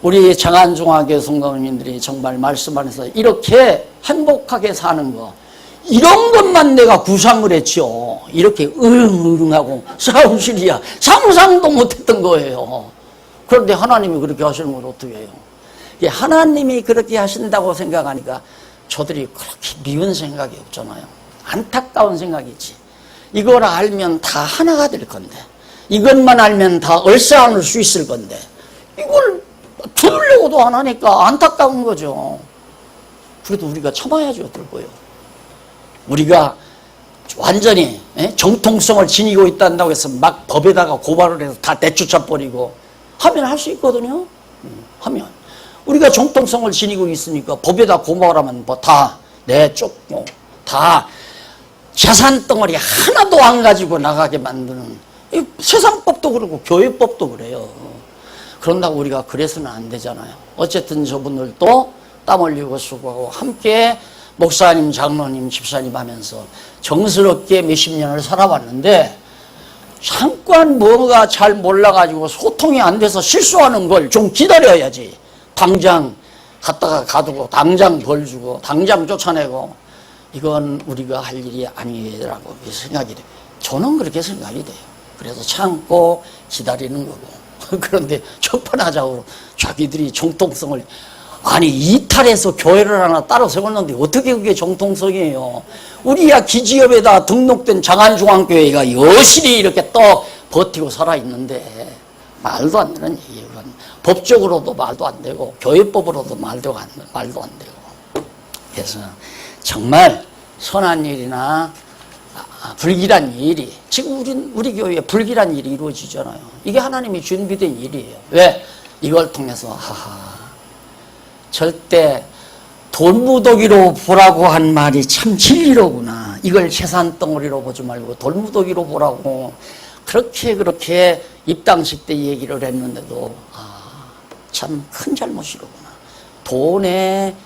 우리 장안중학교 성도님들이 정말 말씀 안에서 이렇게 행복하게 사는 거, 이런 것만 내가 구상을 했죠. 이렇게 으릉으릉하고 싸움실이야. 상상도 못했던 거예요. 그런데 하나님이 그렇게 하시는 걸 어떻게 해요? 하나님이 그렇게 하신다고 생각하니까 저들이 그렇게 미운 생각이 없잖아요. 안타까운 생각이지. 이걸 알면 다 하나가 될 건데, 이것만 알면 다 얼싸안을 수 있을 건데, 이걸 들으려고도 안 하니까 안타까운 거죠. 그래도 우리가 참아야지 어떨까요? 우리가 완전히 정통성을 지니고 있다고 해서 막 법에다가 고발을 해서 다 내쫓아버리고 하면 할 수 있거든요. 하면 우리가 정통성을 지니고 있으니까 법에다 고발하면 뭐 다 내쫓고 다 재산 덩어리 하나도 안 가지고 나가게 만드는, 세상법도 그렇고 교회법도 그래요. 그런다고 우리가 그래서는 안 되잖아요. 어쨌든 저분들도 땀 흘리고 수고하고 함께 목사님, 장로님, 집사님 하면서 정스럽게 몇십 년을 살아왔는데, 잠깐 뭐가 잘 몰라가지고 소통이 안 돼서 실수하는 걸 좀 기다려야지. 당장 갖다가 가두고 당장 벌 주고 당장 쫓아내고, 이건 우리가 할 일이 아니라고 생각이 돼요. 저는 그렇게 생각이 돼요. 그래서 참고 기다리는 거고. 그런데 첫판하자고 자기들이 정통성을, 아니 이탈해서 교회를 하나 따로 세웠는데 어떻게 그게 정통성이에요? 우리야 기지협에다 등록된 장안중앙교회가 여실히 이렇게 또 버티고 살아있는데, 말도 안 되는 얘기예요. 법적으로도 말도 안 되고 교회법으로도 말도 안 되고. 그래서 정말 선한 일이나 불길한 일이, 지금 우리 교회에 불길한 일이 이루어지잖아요. 이게 하나님이 준비된 일이에요. 왜? 이걸 통해서 절대 돌무더기로 보라고 한 말이 참 진리로구나. 이걸 재산 덩어리로 보지 말고 돌무더기로 보라고 그렇게 입당식 때 얘기를 했는데도 참 큰 잘못이로구나. 돈에,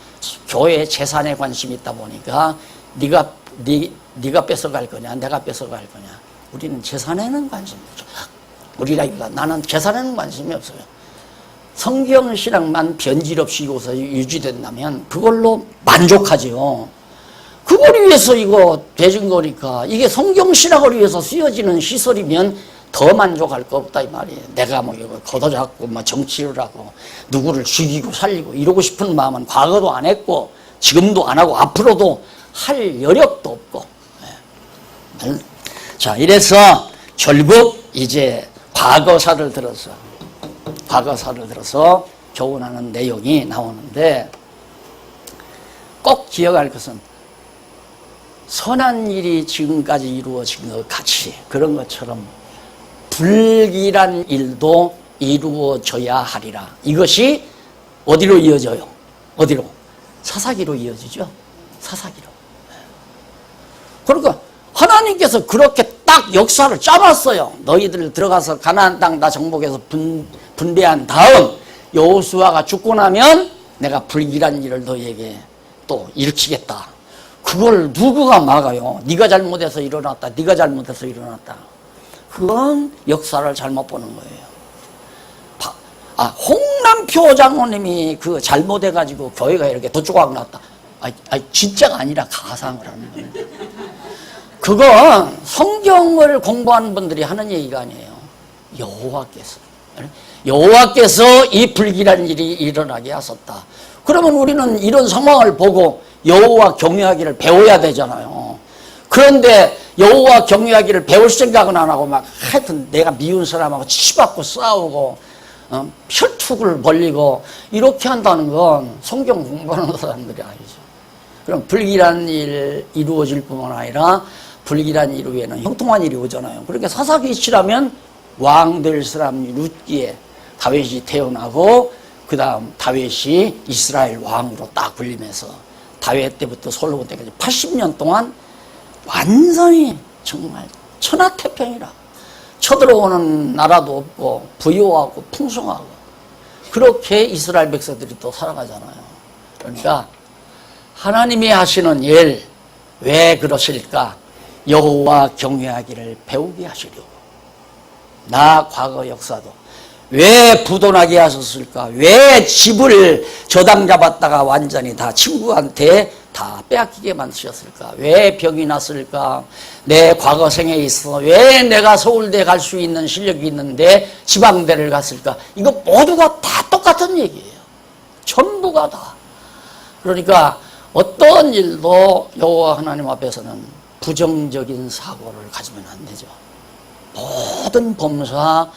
교회 재산에 관심이 있다 보니까 네가 뺏어갈 거냐 내가 뺏어갈 거냐. 우리는 재산에는 관심이 없죠. 우리가 나는 재산에는 관심이 없어요. 성경신앙만 변질 없이 이곳에 유지된다면 그걸로 만족하죠. 그걸 위해서 이거 대준 거니까, 이게 성경신앙을 위해서 쓰여지는 시설이면 더 만족할 거 없다 이 말이에요. 내가 뭐 이거 걷어잡고 뭐 정치를 하고 누구를 죽이고 살리고 이러고 싶은 마음은 과거도 안 했고 지금도 안 하고 앞으로도 할 여력도 없고. 자, 이래서 결국 이제 과거사를 들어서 교훈하는 내용이 나오는데, 꼭 기억할 것은 선한 일이 지금까지 이루어진 것 같이 그런 것처럼 불길한 일도 이루어져야 하리라. 이것이 어디로 이어져요? 어디로? 사사기로 이어지죠. 사사기로. 그러니까 하나님께서 그렇게 딱 역사를 짜놨어요. 너희들 들어가서 가나안 땅 다 정복해서 분배한 다음 여호수아가 죽고 나면 내가 불길한 일을 너희에게 또 일으키겠다. 그걸 누구가 막아요? 네가 잘못해서 일어났다. 네가 잘못해서 일어났다. 그건 역사를 잘못 보는 거예요. 홍남표 장로님이 그 잘못해가지고 교회가 이렇게 도둑하고 났다. 진짜가 아니라 가상을 하는 거예요. 그건 성경을 공부하는 분들이 하는 얘기가 아니에요. 여호와께서 이 불길한 일이 일어나게 하셨다. 그러면 우리는 이런 상황을 보고 여호와 경외하기를 배워야 되잖아요. 그런데 여호와 경외하기를 배울 생각은 안 하고 막 하여튼 내가 미운 사람하고 치받고 싸우고 혈투를 벌리고 이렇게 한다는 건 성경 공부하는 사람들이 아니죠. 그럼 불길한 일 이루어질 뿐만 아니라 불길한 일 후에는 형통한 일이 오잖아요. 그러니까 사사기치라면 왕 될 사람 룻기에 다윗이 태어나고 그 다음 다윗이 이스라엘 왕으로 딱 불리면서 다윗 때부터 솔로몬 때까지 80년 동안 완전히 정말 천하태평이라. 쳐들어오는 나라도 없고 부유하고 풍성하고 그렇게 이스라엘 백성들이 또 살아가잖아요. 그러니까 하나님이 하시는 일 왜 그러실까? 여호와 경외하기를 배우게 하시려고. 나 과거 역사도 왜 부도나게 하셨을까? 왜 집을 저당 잡았다가 완전히 다 친구한테 다 빼앗기게 만드셨을까? 왜 병이 났을까? 내 과거 생에 있어 왜 내가 서울대 갈 수 있는 실력이 있는데 지방대를 갔을까? 이거 모두가 다 똑같은 얘기예요. 전부가 다. 그러니까 어떤 일도 여호와 하나님 앞에서는 부정적인 사고를 가지면 안 되죠. 모든 범사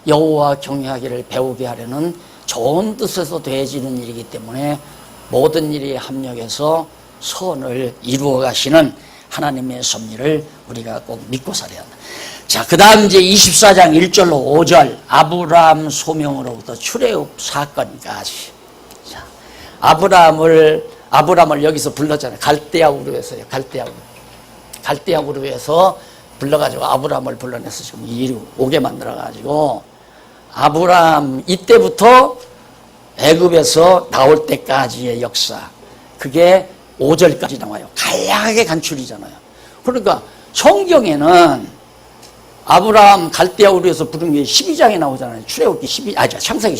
여호와 경외하기를 배우게 하려는 좋은 뜻에서 되어지는 일이기 때문에 모든 일이 합력해서 선을 이루어 가시는 하나님의 섭리를 우리가 꼭 믿고 살아야 한다. 자, 그 다음 이제 24장 1절로 5절 아브라함 소명으로부터 출애굽 사건까지. 자, 아브라함을 여기서 불렀잖아요. 갈대아 우르에서요. 갈대아 우르에서 불러가지고 아브라함을 불러내서 지금 이리 오게 만들어가지고 아브라함 이때부터 애굽에서 나올 때까지의 역사 그게 5절까지 나와요. 간략하게 간추리잖아요. 그러니까 성경에는 아브라함 갈대아 우르에서 부른 게 12장에 나오잖아요. 출애굽기 창세기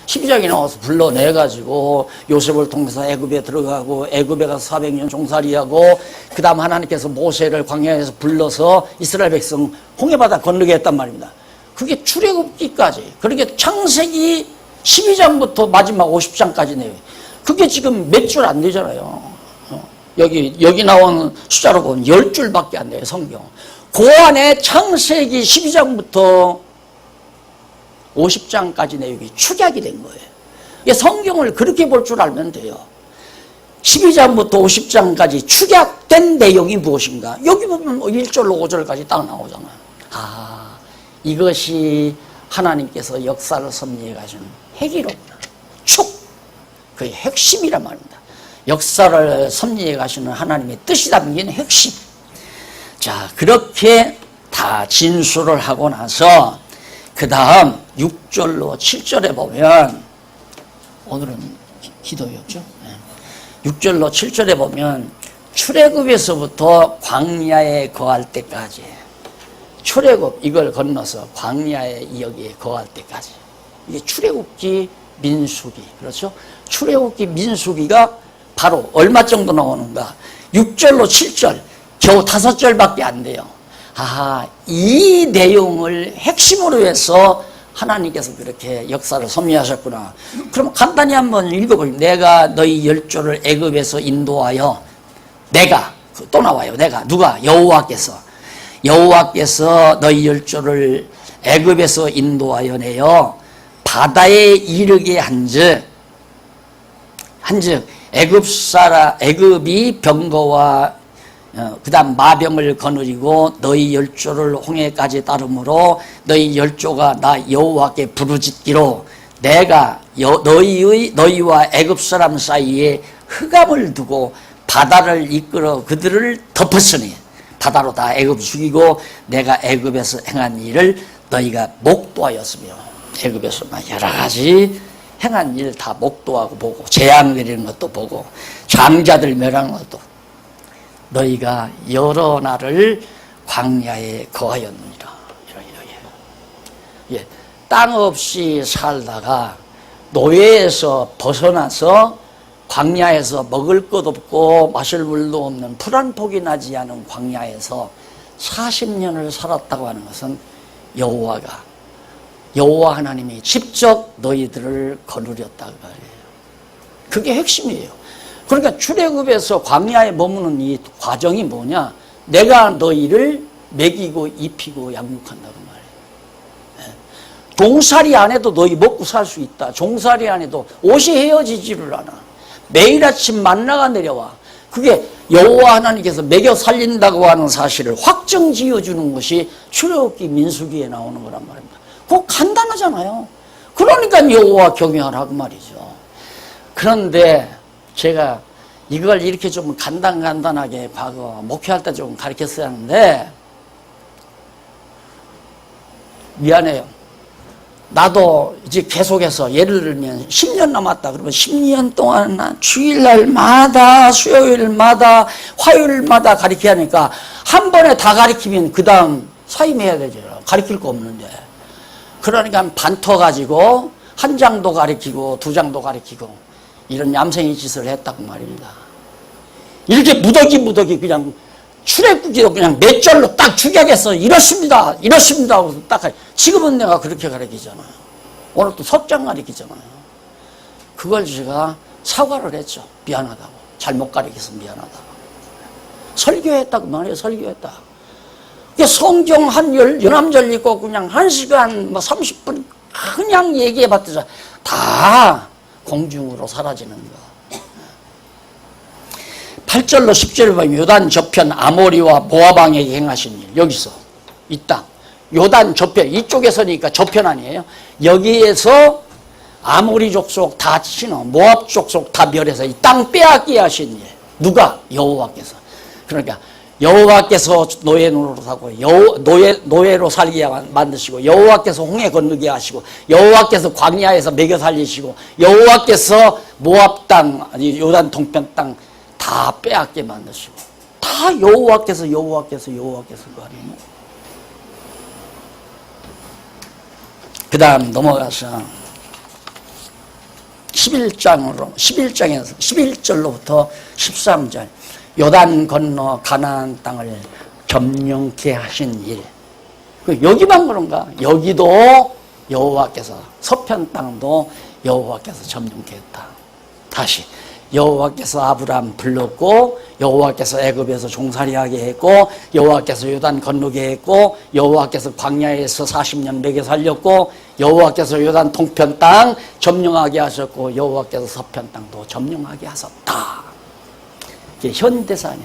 12장에 나와서 불러내가지고 요셉을 통해서 애굽에 들어가고 애굽에 가서 400년 종살이하고 그 다음 하나님께서 모세를 광야에서 불러서 이스라엘 백성 홍해바다 건너게 했단 말입니다. 그게 출애굽기까지. 그러니까 창세기 12장부터 마지막 50장까지 내요. 그게 지금 몇 줄 안 되잖아요. 여기 나온 숫자로 보면 10줄밖에 안 돼요, 성경. 그 안에 창세기 12장부터 50장까지 내용이 축약이 된 거예요. 성경을 그렇게 볼 줄 알면 돼요. 12장부터 50장까지 축약된 내용이 무엇인가? 여기 보면 1절로 5절까지 딱 나오잖아요. 이것이 하나님께서 역사를 섭리해 가시는 핵이로구나. 그게 핵심이란 말입니다. 역사를 섭리해 가시는 하나님의 뜻이 담긴 핵심. 자, 그렇게 다 진술을 하고 나서 그 다음 6절로 7절에 보면 오늘은 기도였죠. 6절로 7절에 보면 출애굽에서부터 광야에 거할 때까지 출애굽 이걸 건너서 광야에 여기에 거할 때까지 이게 출애굽기 민수기 그렇죠. 출애굽기 민수기가 바로 얼마 정도 나오는가 6절로 7절 겨우 5절밖에 안 돼요. 이 내용을 핵심으로 해서 하나님께서 그렇게 역사를 섭리하셨구나. 그럼 간단히 한번 읽어보면 내가 너희 열조를 애굽에서 인도하여 또 나와요. 누가? 여호와께서 너희 열조를 애굽에서 인도하여 내어 바다에 이르게 한즉 애굽이 병거와 그 다음 마병을 거느리고 너희 열조를 홍해까지 따르므로 너희 열조가 나 여호와께 부르짖기로 내가 너희와 애굽 사람 사이에 흑암을 두고 바다를 이끌어 그들을 덮었으니 바다로 다 애굽 죽이고 내가 애굽에서 행한 일을 너희가 목도하였으며 애굽에서 여러 가지 행한 일 다 목도하고 보고 재앙 내리는 것도 보고 장자들 멸하는 것도 너희가 여러 날을 광야에 거하였느니라. 땅 없이 살다가 노예에서 벗어나서 광야에서 먹을 것 없고 마실 물도 없는 풀 한 폭이 나지 않은 광야에서 40년을 살았다고 하는 것은 여호와 하나님이 직접 너희들을 거느렸다고 말이에요. 그게 핵심이에요. 그러니까 출애굽에서 광야에 머무는 이 과정이 뭐냐? 내가 너희를 먹이고 입히고 양육한다고 말이에요. 종살이 안 해도 너희 먹고 살 수 있다. 종살이 안 해도 옷이 헤어지지를 않아. 매일 아침 만나가 내려와. 그게 여호와 하나님께서 먹여 살린다고 하는 사실을 확정 지어주는 것이 출애굽기 민수기에 나오는 거란 말입니다. 그거 간단하잖아요. 그러니까 여호와 경외하라고 말이죠. 그런데 제가 이걸 이렇게 좀 간단하게 과거 목회할 때 좀 가르쳤어야 하는데 미안해요. 나도 이제 계속해서 예를 들면 10년 남았다 그러면 10년 동안 주일날마다 수요일마다 화요일마다 가르치게 하니까 한 번에 다 가르치면 그 다음 사임해야 되죠. 가르칠 거 없는데. 그러니까 반터 가지고 한 장도 가르치고 두 장도 가르치고 이런 얌생이 짓을 했다고 말입니다. 이렇게 무더기 그냥 출애굽기도 그냥 몇 절로 딱 축약해서 이렇습니다 하고 딱 지금은 내가 그렇게 가르치잖아요. 오늘 또 석장 가르치잖아요. 그걸 제가 사과를 했죠. 미안하다고. 잘못 가르쳐서 미안하다고. 설교했다고 말이에요. 설교했다. 성경 한 연암절 읽고 그냥 1시간 30분 그냥 얘기해봤더니 다 공중으로 사라지는 거. 8절로 10절을 보면 요단 저편 아모리와 모아방에게 행하신 일. 여기서 이 땅 요단 저편 이쪽에서니까 저편 아니에요. 여기에서 아모리 족속 다 치노 모압 족속 다 멸해서 이 땅 빼앗게 하신 일. 누가? 여호와께서. 그러니까 여호와께서 노예 노릇하고 노예로 살게 만드시고 여호와께서 홍해 건너게 하시고 여호와께서 광야에서 먹여 살리시고 여호와께서 모압 땅 요단 동편 땅 다 빼앗게 만드시고 다 여호와께서 거 아니에요. 그 다음 넘어가서 11장에서 11절로부터 13절 요단 건너 가나안 땅을 점령케 하신 일. 여기만 그런가? 여기도 여호와께서 서편 땅도 여호와께서 점령케 했다. 다시 여호와께서 아브라함 불렀고 여호와께서 애굽에서 종살이하게 했고 여호와께서 요단 건너게 했고 여호와께서 광야에서 40년 먹여 살렸고 여호와께서 요단 동편 땅 점령하게 하셨고 여호와께서 서편 땅도 점령하게 하셨다. 이게 현대사는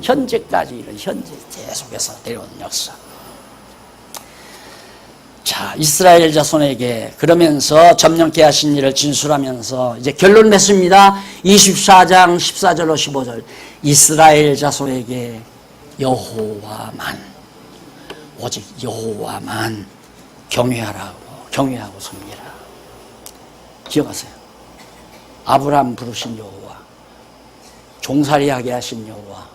현재까지 이런 현재 계속해서 내려온 역사. 자, 이스라엘 자손에게 그러면서 점령케 하신 일을 진술하면서 이제 결론 냈습니다. 24장 14절로 15절 이스라엘 자손에게 여호와만 오직 여호와만 경외하고 섬기라. 기억하세요. 아브라함 부르신 여호와, 종살이하게 하신 여호와,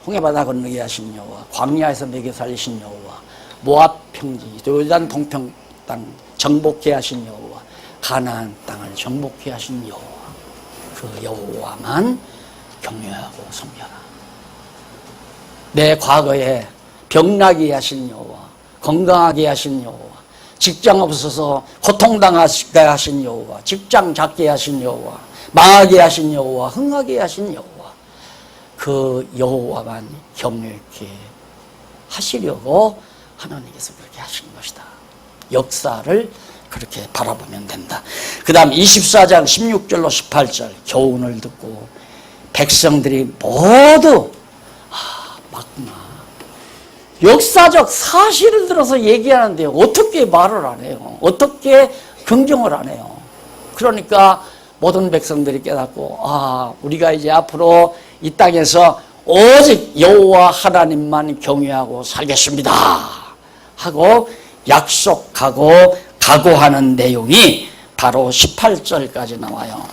홍해바다 건너게 하신 여호와, 광야에서 먹여 살리신 여호와, 모압 평지, 요단 동편 땅 정복케 하신 여호와, 가나안 땅을 정복케 하신 여호와, 그 여호와만 경외하고 섬겨라. 내 과거에 병나게 하신 여호와, 건강하게 하신 여호와, 직장 없어서 고통당하게 하신 여호와, 직장 잡게 하신 여호와, 망하게 하신 여호와, 흥하게 하신 여호와, 그 여호와만 경외케 하시려고 하나님께서 그렇게 하신 것이다. 역사를 그렇게 바라보면 된다. 그 다음 24장 16절로 18절 교훈을 듣고 백성들이 모두 맞구나. 역사적 사실을 들어서 얘기하는데 어떻게 말을 안 해요? 어떻게 긍정을 안 해요? 그러니까 모든 백성들이 깨닫고 우리가 이제 앞으로 이 땅에서 오직 여호와 하나님만 경외하고 살겠습니다 하고 약속하고 각오하는 내용이 바로 18절까지 나와요.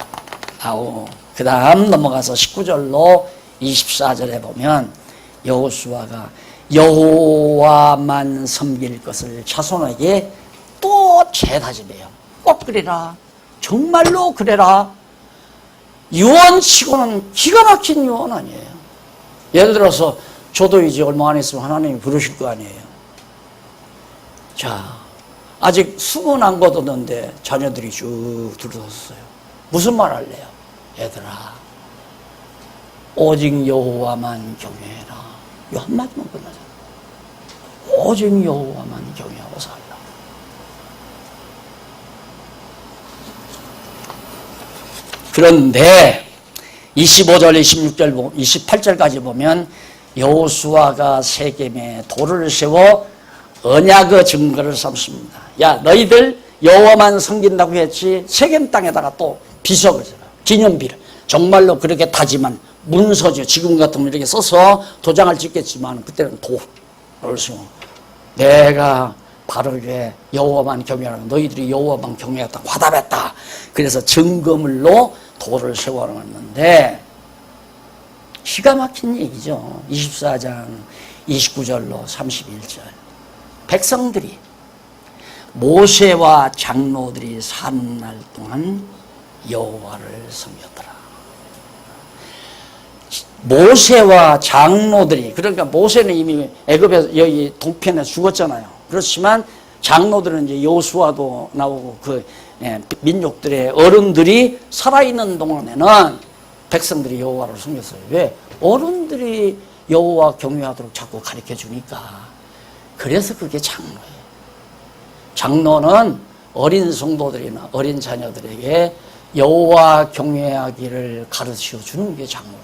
그 다음 넘어가서 19절로 24절에 보면 여호수아가 여호와만 섬길 것을 자손에게 또 정말로 재다짐해요. 꼭 그래라. 정말로 그래라. 유언치고는 기가 막힌 유언 아니에요. 예를 들어서 저도 이제 얼마 안 있으면 하나님이 부르실 거 아니에요. 자, 아직 수건 안 걷었는데 자녀들이 쭉 들어섰어요. 무슨 말 할래요? 얘들아, 오직 여호와만 경외해라. 이 한마디만 끝나잖아. 오직 여호와만 경외하고 살라. 그런데 25절, 26절, 28절까지 보면 여호수아가 세겜에 돌을 세워 언약의 증거를 삼습니다. 야, 너희들 여호와만 섬긴다고 했지 세겜 땅에다가 또 비석을 세워. 기념비를. 정말로 그렇게 다짐한 문서죠. 지금 같으면 이렇게 써서 도장을 찍겠지만 그때는 돌을 세워. 내가 바르게 여호와만 경외하라. 너희들이 여호와만 경외했다. 화답했다. 그래서 증거물로 돌을 세워놨는데 기가 막힌 얘기죠. 24장 29절로 31절. 백성들이 모세와 장로들이 사는 날 동안 여호와를 섬겼더라. 모세와 장로들이, 그러니까 모세는 이미 애굽에서 여기 동편에 죽었잖아요. 그렇지만 장로들은 이제 여호수아도 나오고 그 민족들의 어른들이 살아있는 동안에는 백성들이 여호와를 섬겼어요. 왜? 어른들이 여호와 경외하도록 자꾸 가르쳐 주니까. 그래서 그게 장로예요. 장로는 어린 성도들이나 어린 자녀들에게 여호와 경외하기를 가르쳐 주는 게 장로라.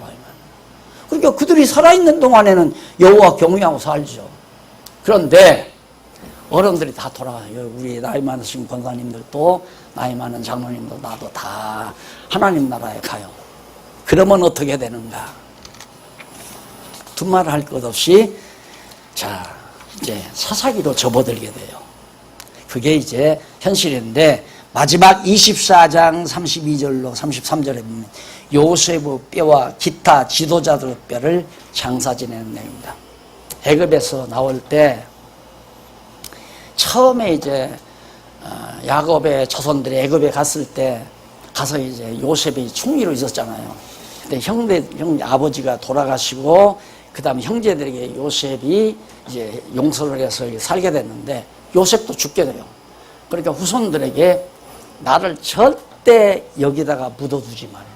그러니까 그들이 살아있는 동안에는 여호와 경외하고 살죠. 그런데 어른들이 다 돌아가요. 우리 나이 많으신 권사님들도 나이 많은 장로님도 나도 다 하나님 나라에 가요. 그러면 어떻게 되는가? 두말 할 것 없이 자 이제 사사기로 접어들게 돼요. 그게 이제 현실인데 마지막 24장 32절로 33절에 보면 요셉의 뼈와 기타 지도자들의 뼈를 장사 지내는 내용입니다. 애굽에서 나올 때 처음에 이제 야곱의 자손들이 애굽에 갔을 때 가서 이제 요셉이 총리로 있었잖아요. 근데 형 아버지가 돌아가시고 그 다음에 형제들에게 요셉이 이제 용서를 해서 살게 됐는데 요셉도 죽게 돼요. 그러니까 후손들에게 나를 절대 여기다가 묻어두지 말아라.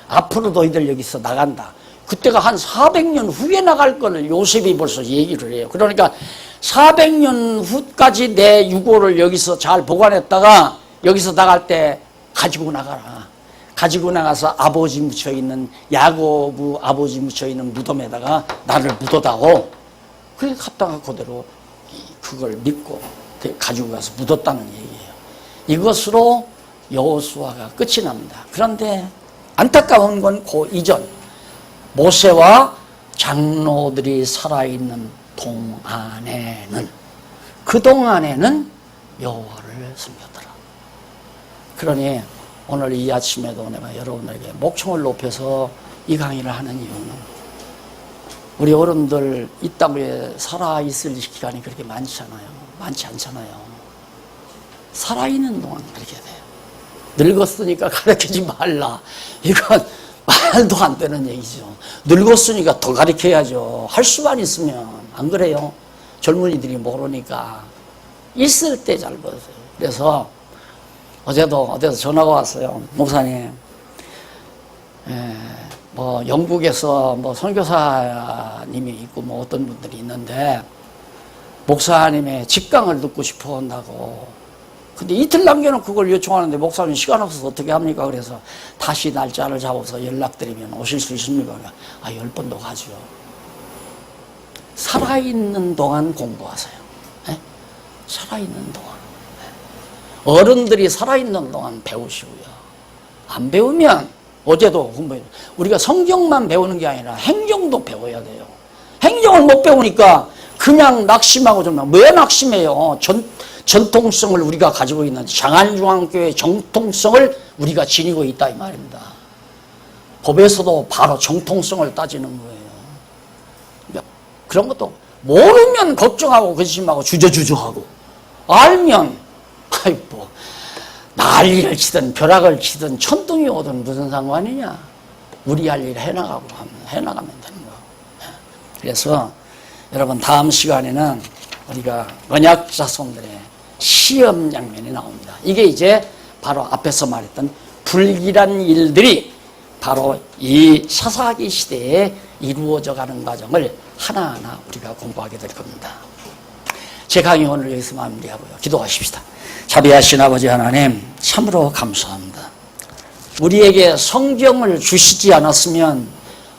앞으로 너희들 여기서 나간다. 그때가 한 400년 후에 나갈 거를 요셉이 벌써 얘기를 해요. 그러니까 400년 후까지 내 유고를 여기서 잘 보관했다가 여기서 나갈 때 가지고 나가라. 가지고 나가서 아버지 묻혀있는 야곱의 아버지 묻혀있는 무덤에다가 나를 묻어다오. 그래 갔다가 그대로 그걸 믿고 가지고 가서 묻었다는 얘기예요. 이것으로 여호수아가 끝이 납니다. 그런데 안타까운 건 그 이전 모세와 장로들이 살아있는 동안에는 그동안에는 여호와를 섬겼더라. 그러니 오늘 이 아침에도 내가 여러분들에게 목청을 높여서 이 강의를 하는 이유는 우리 어른들 이 땅에 살아있을 기간이 그렇게 많지 않잖아요. 살아있는 동안 그렇게 돼요. 늙었으니까 가르치지 말라. 이건 말도 안 되는 얘기죠. 늙었으니까 더 가르쳐야죠. 할 수만 있으면. 안 그래요? 젊은이들이 모르니까. 있을 때 잘 보세요. 그래서 어제도 전화가 왔어요. 목사님, 뭐 영국에서 뭐 선교사님이 있고 뭐 어떤 분들이 있는데 목사님의 직강을 듣고 싶어 한다고. 근데 이틀 남겨놓고 그걸 요청하는데 목사님 시간 없어서 어떻게 합니까? 그래서 다시 날짜를 잡아서 연락드리면 오실 수 있습니까? 10번도 가죠. 살아있는 동안 공부하세요. 네? 살아있는 동안. 네. 어른들이 살아있는 동안 배우시고요. 안 배우면 어제도 공부했는데 우리가 성경만 배우는 게 아니라 행정도 배워야 돼요. 행정을 못 배우니까 그냥 낙심하고 좀 왜 낙심해요? 전통성을 우리가 가지고 있는 장안중앙교회의 정통성을 우리가 지니고 있다 이 말입니다. 법에서도 바로 정통성을 따지는 거예요. 그러니까 그런 것도 모르면 걱정하고 근심하고 주저주저하고 알면 아이 뭐 난리를 치든 벼락을 치든 천둥이 오든 무슨 상관이냐. 우리 할 일 해나가면 되는 거. 그래서 여러분 다음 시간에는 우리가 언약 자손들의 시험 장면이 나옵니다. 이게 이제 바로 앞에서 말했던 불길한 일들이 바로 이 사사기 시대에 이루어져 가는 과정을 하나하나 우리가 공부하게 될 겁니다. 제 강의 오늘 여기서 마무리하고요. 기도하십시다. 자비하신 아버지 하나님, 참으로 감사합니다. 우리에게 성경을 주시지 않았으면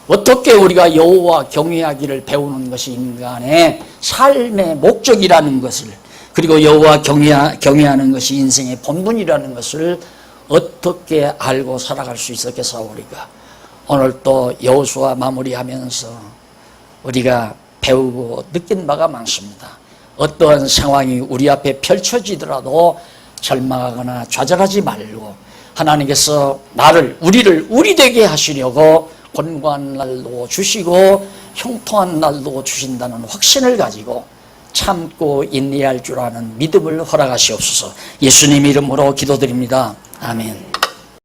어떻게 우리가 여호와 경외하기를 배우는 것이 인간의 삶의 목적이라는 것을, 그리고 여호와 경외하는 것이 인생의 본분이라는 것을 어떻게 알고 살아갈 수 있었겠사오리까. 오늘 또 여호수아 마무리하면서 우리가 배우고 느낀 바가 많습니다. 어떠한 상황이 우리 앞에 펼쳐지더라도 절망하거나 좌절하지 말고 하나님께서 우리를 우리 되게 하시려고 곤고한 날도 주시고 형통한 날도 주신다는 확신을 가지고 참고 인내할 줄 아는 믿음을 허락하시옵소서. 예수님 이름으로 기도드립니다. 아멘.